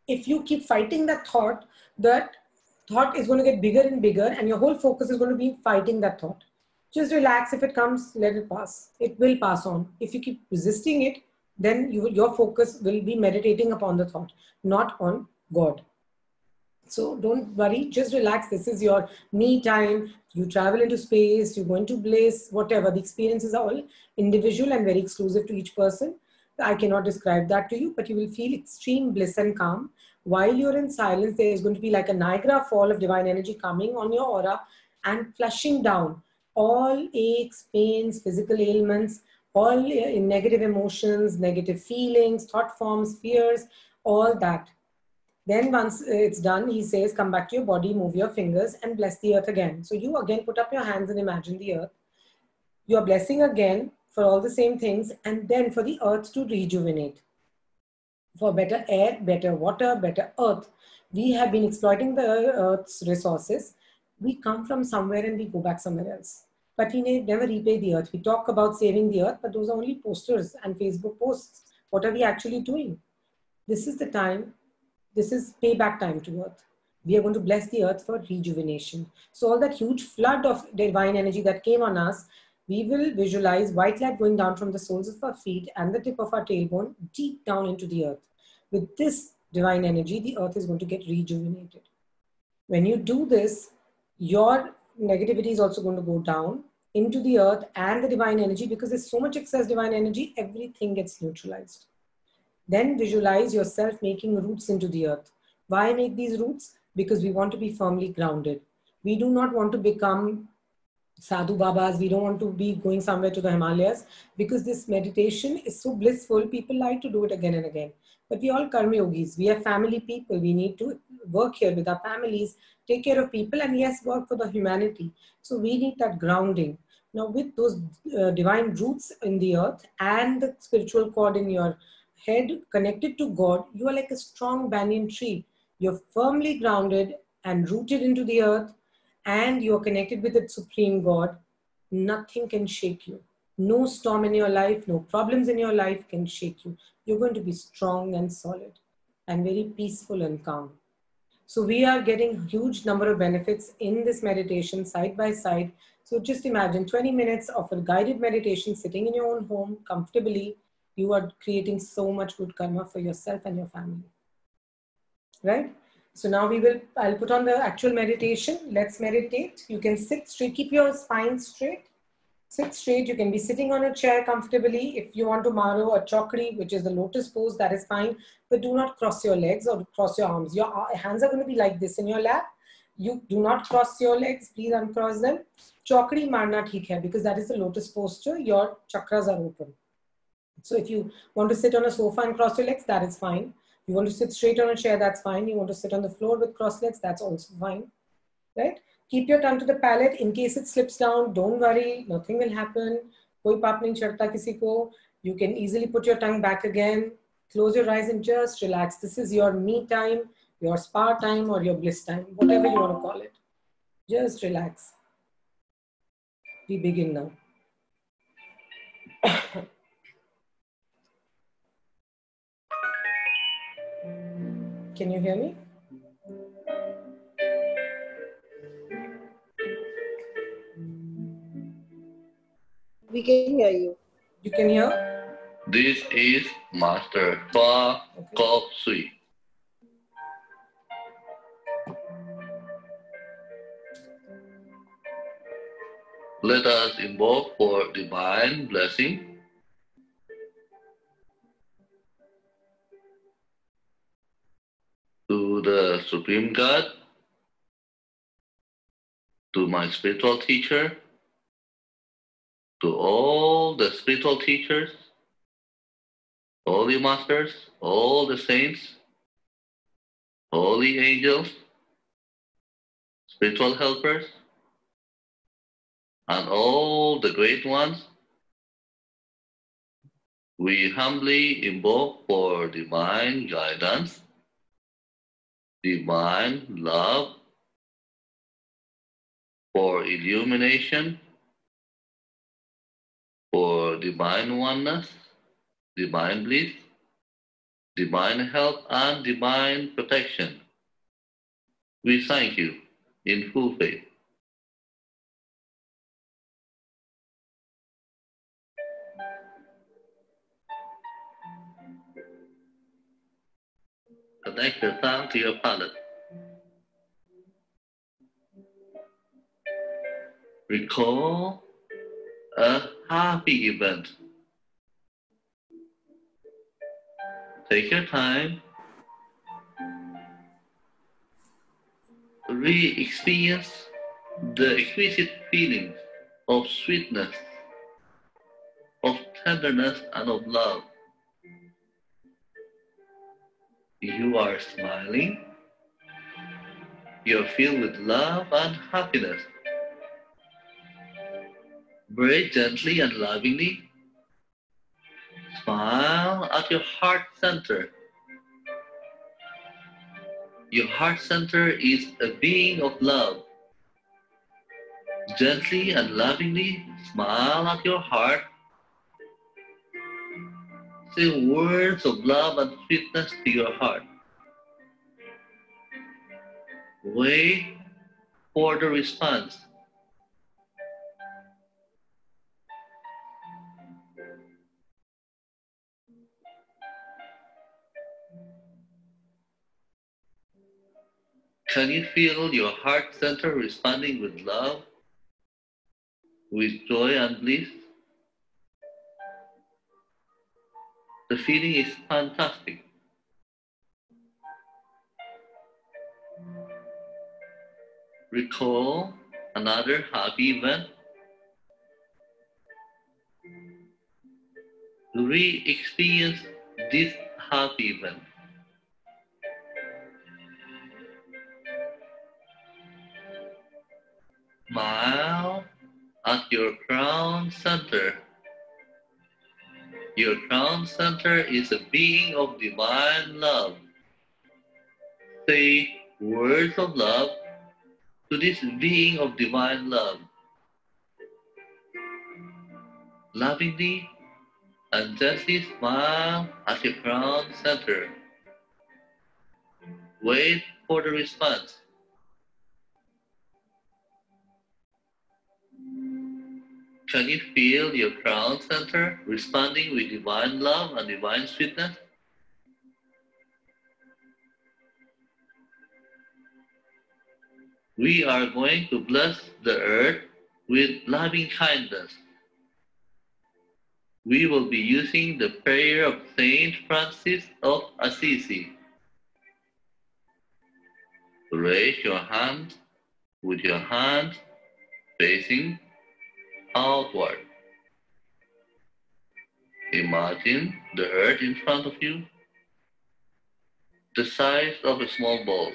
If you keep fighting that thought is going to get bigger and bigger, and your whole focus is going to be fighting that thought. Just relax. If it comes, let it pass. It will pass on. If you keep resisting it, then your focus will be meditating upon the thought, not on God. So don't worry, just relax. This is your me time. You travel into space, you go into bliss, whatever. The experiences are all individual and very exclusive to each person. I cannot describe that to you, but you will feel extreme bliss and calm. While you're in silence, there is going to be like a Niagara fall of divine energy coming on your aura and flushing down all aches, pains, physical ailments, all negative emotions, negative feelings, thought forms, fears, all that. Then once it's done, he says, come back to your body, move your fingers and bless the earth again. So you again put up your hands and imagine the earth. You are blessing again for all the same things, and then for the earth to rejuvenate. For better air, better water, better earth. We have been exploiting the earth's resources. We come from somewhere and we go back somewhere else. But we never repay the earth. We talk about saving the earth, but those are only posters and Facebook posts. What are we actually doing? This is the time. This is payback time to earth. We are going to bless the earth for rejuvenation. So all that huge flood of divine energy that came on us, we will visualize white light going down from the soles of our feet and the tip of our tailbone deep down into the earth. With this divine energy, the earth is going to get rejuvenated. When you do this, your negativity is also going to go down into the earth and the divine energy, because there's so much excess divine energy, everything gets neutralized. Then visualize yourself making roots into the earth. Why make these roots? Because we want to be firmly grounded. We do not want to become sadhu babas. We don't want to be going somewhere to the Himalayas, because this meditation is so blissful. People like to do it again and again. But we all karma yogis. We are family people. We need to work here with our families, take care of people, and yes, work for the humanity. So we need that grounding. Now with those divine roots in the earth and the spiritual cord in your head connected to God, you are like a strong banyan tree. You're firmly grounded and rooted into the earth, and you're connected with the supreme God. Nothing can shake you. No storm in your life, no problems in your life can shake you. You're going to be strong and solid and very peaceful and calm. So we are getting huge number of benefits in this meditation side by side. So just imagine 20 minutes of a guided meditation sitting in your own home comfortably. You are creating so much good karma for yourself and your family, right? So now I'll put on the actual meditation. Let's meditate. You can sit straight, keep your spine straight. Sit straight. You can be sitting on a chair comfortably. If you want to maro a chokri, which is the lotus pose, that is fine. But do not cross your legs or cross your arms. Your hands are going to be like this in your lap. You do not cross your legs. Please uncross them. Chokri marna theek hai, because that is the lotus posture. Your chakras are open. So if you want to sit on a sofa and cross your legs, that is fine. You want to sit straight on a chair, that's fine. You want to sit on the floor with crossed legs, that's also fine, right? Keep your tongue to the palate. In case it slips down, don't worry, nothing will happen. Koi paap nahi chadta kisi ko. You can easily put your tongue back again. Close your eyes and just relax. This is your me time, your spa time, or your bliss time, whatever you want to call it. Just relax. We begin now. Can you hear me? We can hear you. You can hear? This is Master Fa Kok Sui. Let us invoke for divine blessing. To the Supreme God, to my spiritual teacher, to all the spiritual teachers, holy masters, all the saints, holy angels, spiritual helpers, and all the great ones, we humbly invoke for divine guidance, divine love, for illumination, for divine oneness, divine bliss, divine health, and divine protection. We thank you in full faith. Connect your tongue to your palate. Recall a happy event. Take your time. Re-experience the exquisite feelings of sweetness, of tenderness, and of love. You are smiling. You're filled with love and happiness. Very gently and lovingly, smile at your heart center. Your heart center is a being of love. Gently and lovingly smile at your heart. Say words of love and sweetness to your heart. Wait for the response. Can you feel your heart center responding with love, with joy and bliss? The feeling is fantastic. Recall another happy event. Re-experience this happy event. Smile at your crown center. Your crown center is a being of divine love. Say words of love to this being of divine love. Lovingly and gently smile at your crown center. Wait for the response. Can you feel your crown center responding with divine love and divine sweetness? We are going to bless the earth with loving kindness. We will be using the prayer of Saint Francis of Assisi. Raise your hand with your hands facing outward. Imagine the earth in front of you, the size of a small ball.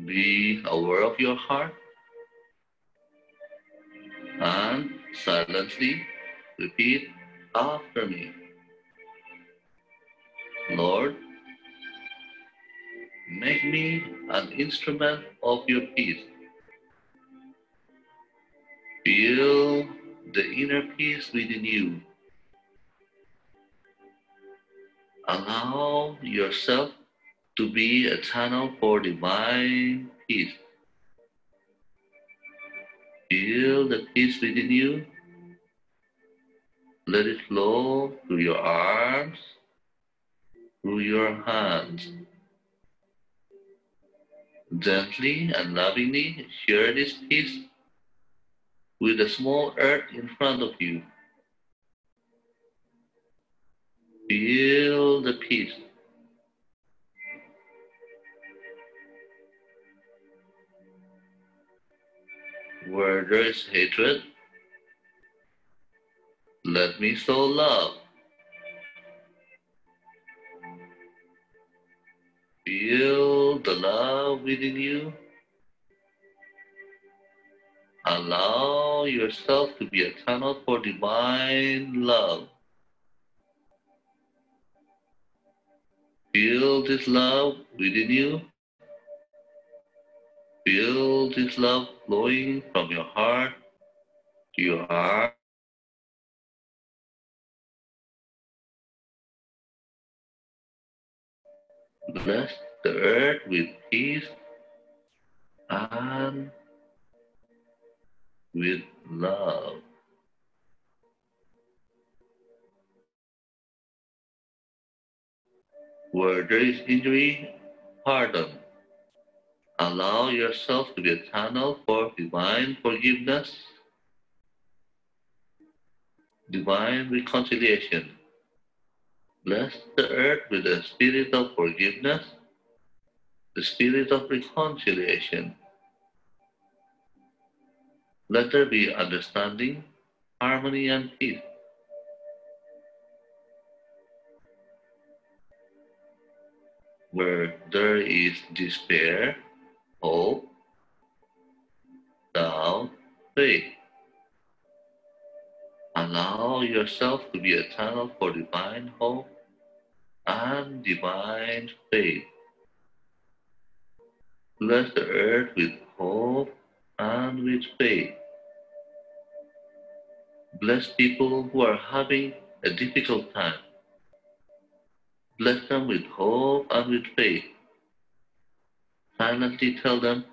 Be aware of your heart and silently repeat after me. Lord, make me an instrument of your peace. Feel the inner peace within you. Allow yourself to be a channel for divine peace. Feel the peace within you. Let it flow through your arms, through your hands. Gently and lovingly share this peace with the small earth in front of you. Feel the peace. Where there is hatred, let me sow love. Feel the love within you. Allow yourself to be a channel for divine love. Feel this love within you. Feel this love flowing from your heart to your heart. Bless the earth with peace and with love. Where there is injury, pardon. Allow yourself to be a channel for divine forgiveness, divine reconciliation. Bless the earth with the spirit of forgiveness, the spirit of reconciliation. Let there be understanding, harmony, and peace. Where there is despair, hope, doubt, faith. Allow yourself to be a channel for divine hope and divine faith. Bless the earth with hope and with faith. Bless people who are having a difficult time. Bless them with hope and with faith. Silently tell them,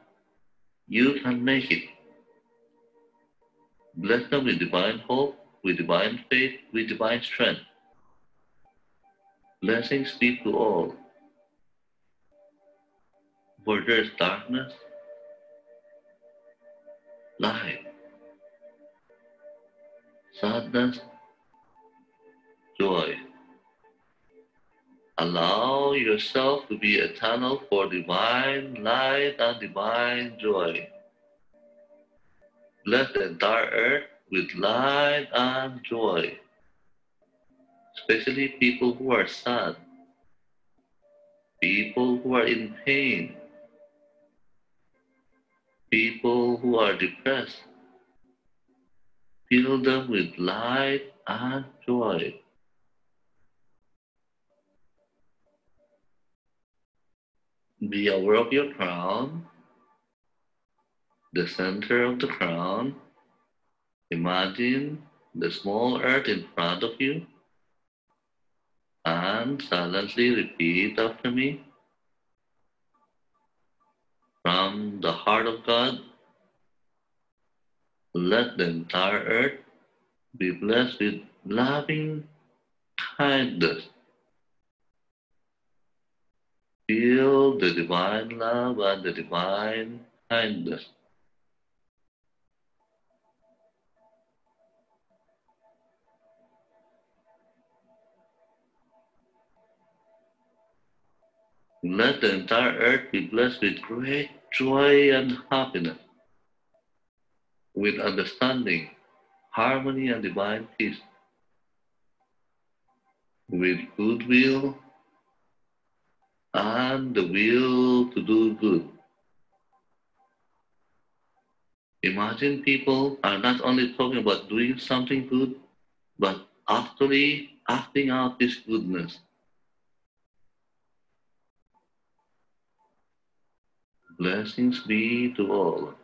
you can make it. Bless them with divine hope, with divine faith, with divine strength. Blessings be to all. Where there is darkness, light, sadness, joy. Allow yourself to be a channel for divine light and divine joy. Bless the entire earth with light and joy, especially people who are sad, people who are in pain, people who are depressed. Fill them with light and joy. Be aware of your crown, the center of the crown. Imagine the small earth in front of you and silently repeat after me. From the heart of God, let the entire earth be blessed with loving kindness. Feel the divine love and the divine kindness. Let the entire earth be blessed with great joy and happiness, with understanding, harmony, and divine peace, with goodwill and the will to do good. Imagine people are not only talking about doing something good, but actually acting out this goodness. Blessings be to all.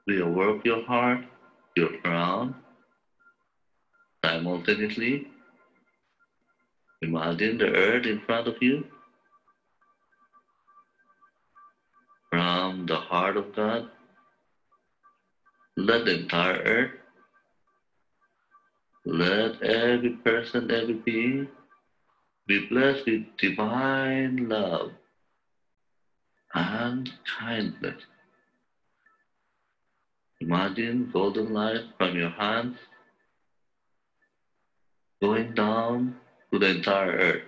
Rework your heart, your crown. Simultaneously, imagine the earth in front of you. From the heart of God, let the entire earth, let every person, every being be blessed with divine love and kindness. Imagine golden light from your hands going down to the entire earth.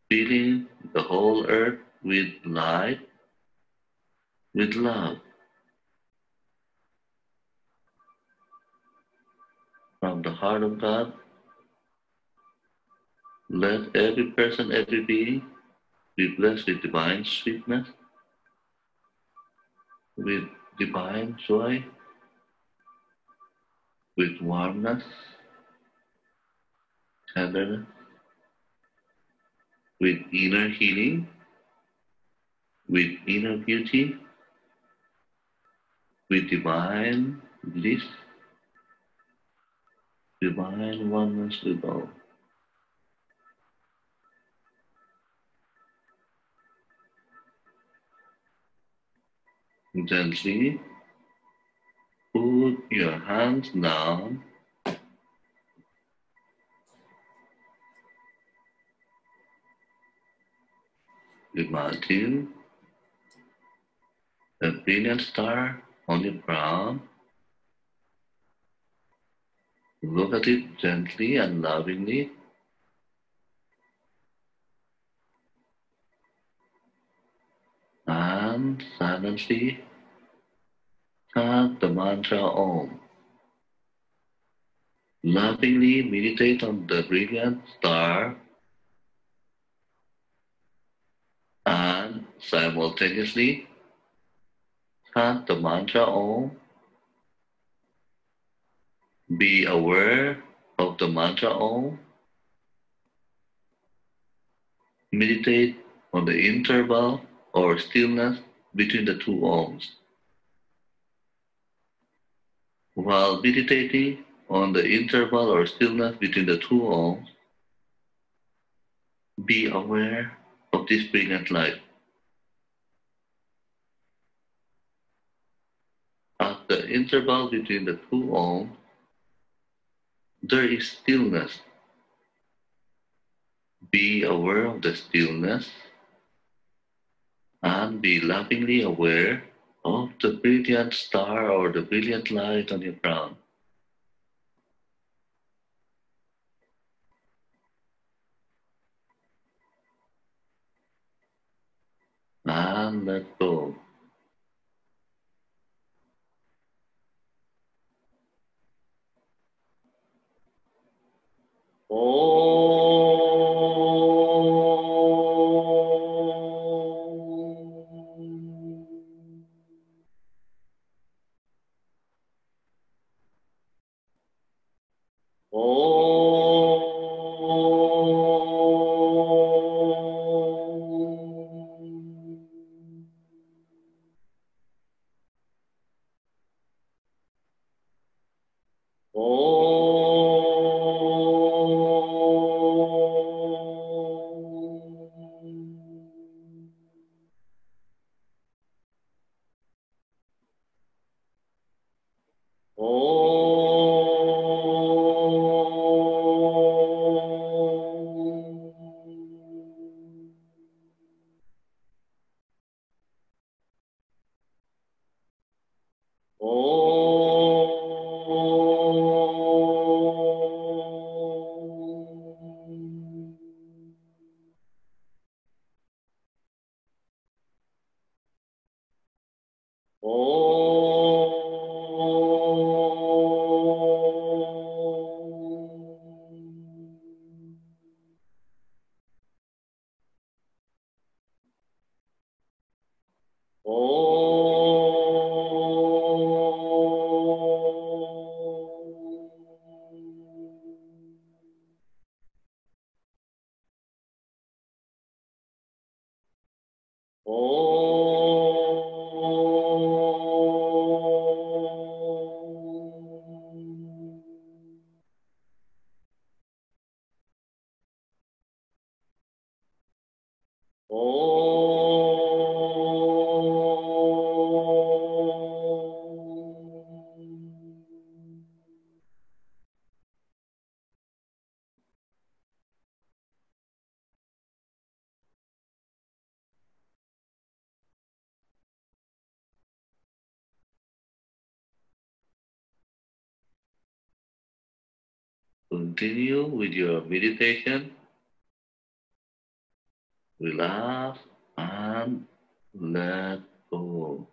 filling the whole earth with light, with love. From the heart of God, let every person, every being be blessed with divine sweetness, with divine joy, with warmness, tenderness, with inner healing, with inner beauty, with divine bliss, divine oneness with all. Gently put your hands down, imagine a brilliant star on your crown. Look at it gently and lovingly, and silently chant the mantra Om. Lovingly meditate on the brilliant star and simultaneously chant the mantra Om. Be aware of the mantra Om. Meditate on the interval or stillness between the two Oms. While meditating on the interval or stillness between the two Oms, be aware of this brilliant light. At the interval between the two Oms, there is stillness. Be aware of the stillness and be lovingly aware of the brilliant star or the brilliant light on your crown. And let go. Continue with your meditation Relax and let go.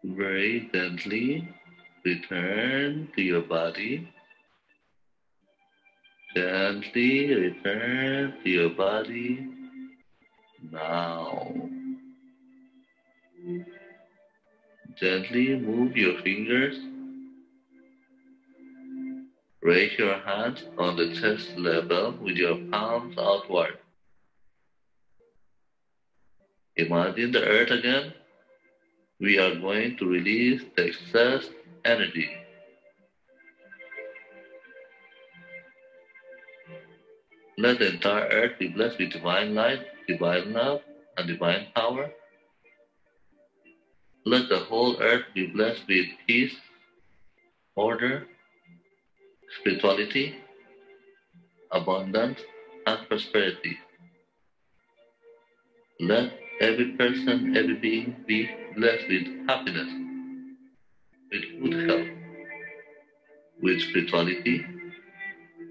Very gently return to your body. Gently return to your body now. Gently move your fingers. Raise your hands on the chest level with your palms outward. Imagine the earth again. We are going to release the excess energy. Let the entire earth be blessed with divine light, divine love, and divine power. Let the whole earth be blessed with peace, order, spirituality, abundance, and prosperity. Let every person, every being be blessed with happiness, with good health, with spirituality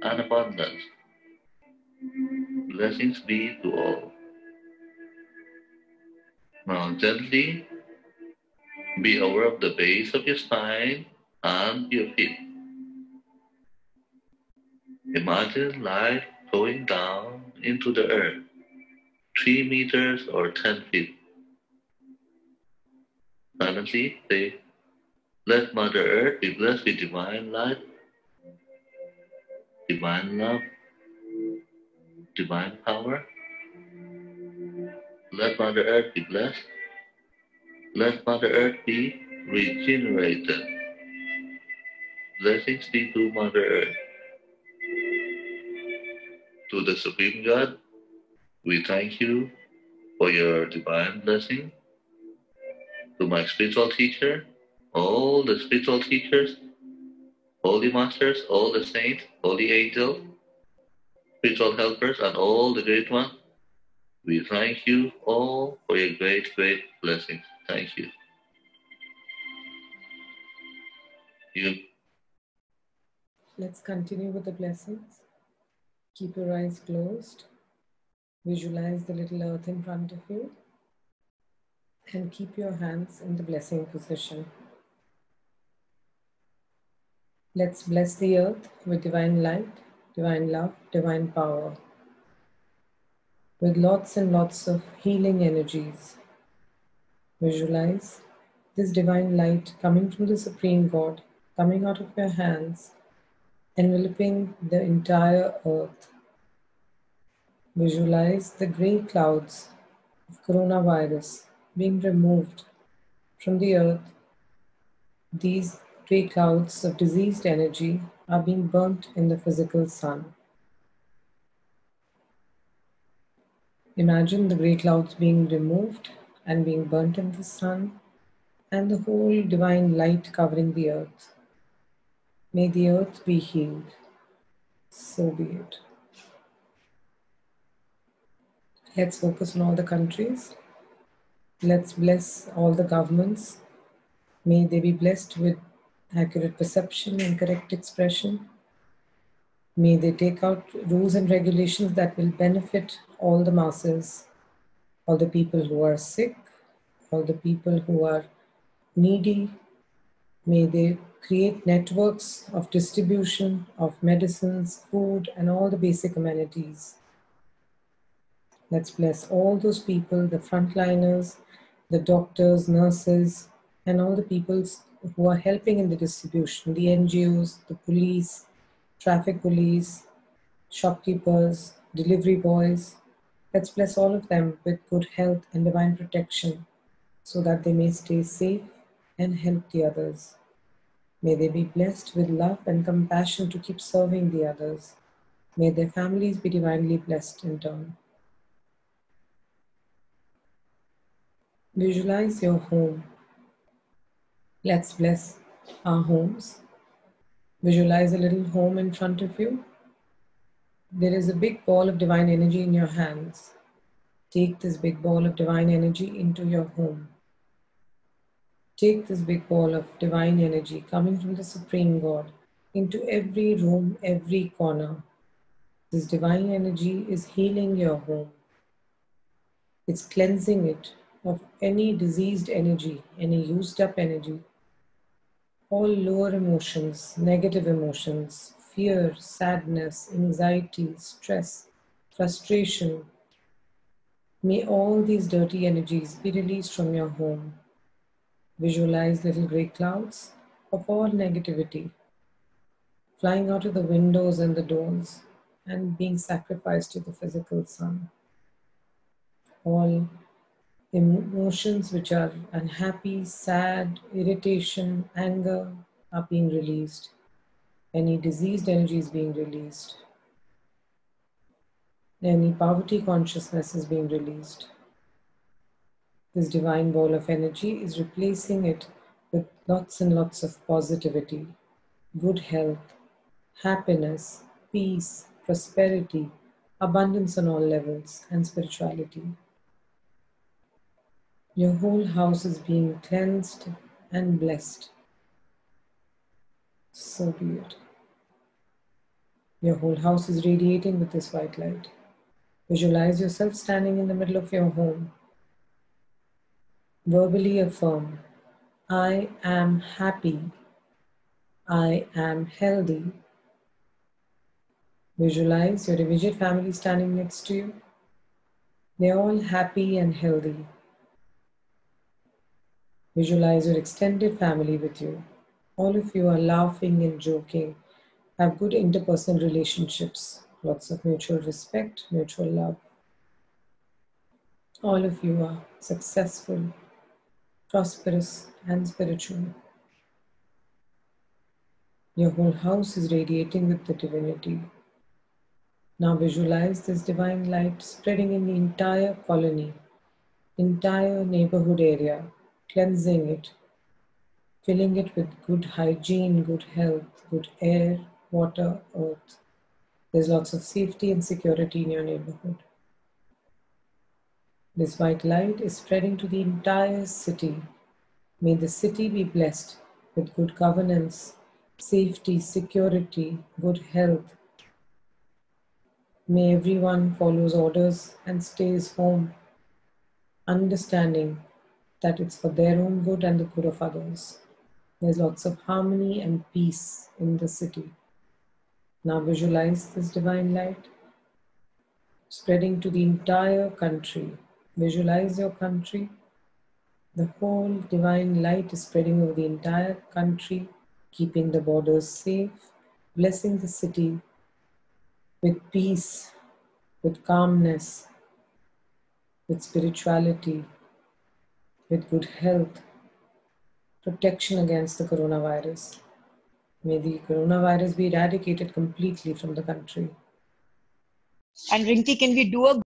and abundance. Blessings be to all. Now gently be aware of the base of your spine and your feet. Imagine light going down into the earth, 3 meters or 10 feet. Silently say, let Mother Earth be blessed with divine light, divine love, divine power. Let Mother Earth be blessed. Let Mother Earth be regenerated. Blessings be to Mother Earth. To the Supreme God, we thank you for your divine blessing. To my spiritual teacher, all the spiritual teachers, holy masters, all the saints, holy angels, spiritual helpers, and all the great ones, we thank you all for your great, great blessings. Thank you. You Let's continue with the blessings. Keep your eyes closed. Visualize the little earth in front of you. And keep your hands in the blessing position. Let's bless the earth with divine light, divine love, divine power. With lots and lots of healing energies. Visualize this divine light coming from the Supreme God, coming out of your hands, enveloping the entire earth. Visualize the grey clouds of coronavirus being removed from the earth. These grey clouds of diseased energy are being burnt in the physical sun. Imagine the grey clouds being removed and being burnt in the sun, and the whole divine light covering the earth. May the earth be healed. So be it. Let's focus on all the countries. Let's bless all the governments. May they be blessed with accurate perception and correct expression. May they take out rules and regulations that will benefit all the masses, all the people who are sick, all the people who are needy. May they create networks of distribution of medicines, food, and all the basic amenities. Let's bless all those people, the frontliners, the doctors, nurses, and all the people who are helping in the distribution, the NGOs, the police, traffic police, shopkeepers, delivery boys. Let's bless all of them with good health and divine protection so that they may stay safe and help the others. May they be blessed with love and compassion to keep serving the others. May their families be divinely blessed in turn. Visualize your home. Let's bless our homes. Visualize a little home in front of you. There is a big ball of divine energy in your hands. Take this big ball of divine energy into your home. Take this big ball of divine energy coming from the Supreme God into every room, every corner. This divine energy is healing your home. It's cleansing it of any diseased energy, any used up energy, all lower emotions, negative emotions, fear, sadness, anxiety, stress, frustration. May all these dirty energies be released from your home. Visualize little grey clouds of all negativity flying out of the windows and the doors and being sacrificed to the physical sun. All emotions which are unhappy, sad, irritation, anger are being released. Any diseased energy is being released. Any poverty consciousness is being released. This divine ball of energy is replacing it with lots and lots of positivity, good health, happiness, peace, prosperity, abundance on all levels, and spirituality. Your whole house is being cleansed and blessed. So be it. Your whole house is radiating with this white light. Visualize yourself standing in the middle of your home. Verbally affirm, I am happy. I am healthy. Visualize your immediate family standing next to you. They're all happy and healthy. Visualize your extended family with you. All of you are laughing and joking, have good interpersonal relationships, lots of mutual respect, mutual love. All of you are successful, prosperous, and spiritual. Your whole house is radiating with the divinity. Now visualize this divine light spreading in the entire colony, entire neighborhood area, cleansing it, filling it with good hygiene, good health, good air, water, earth. There's lots of safety and security in your neighborhood. This white light is spreading to the entire city. May the city be blessed with good governance, safety, security, good health, May everyone follows orders and stays home, understanding that it's for their own good and the good of others. There's lots of harmony and peace in the city. Now visualize this divine light spreading to the entire country. Visualize your country. The whole divine light is spreading over the entire country, keeping the borders safe, blessing the city with peace, with calmness, with spirituality, with good health, protection against the coronavirus. May the coronavirus be eradicated completely from the country. And Rinki, can we do a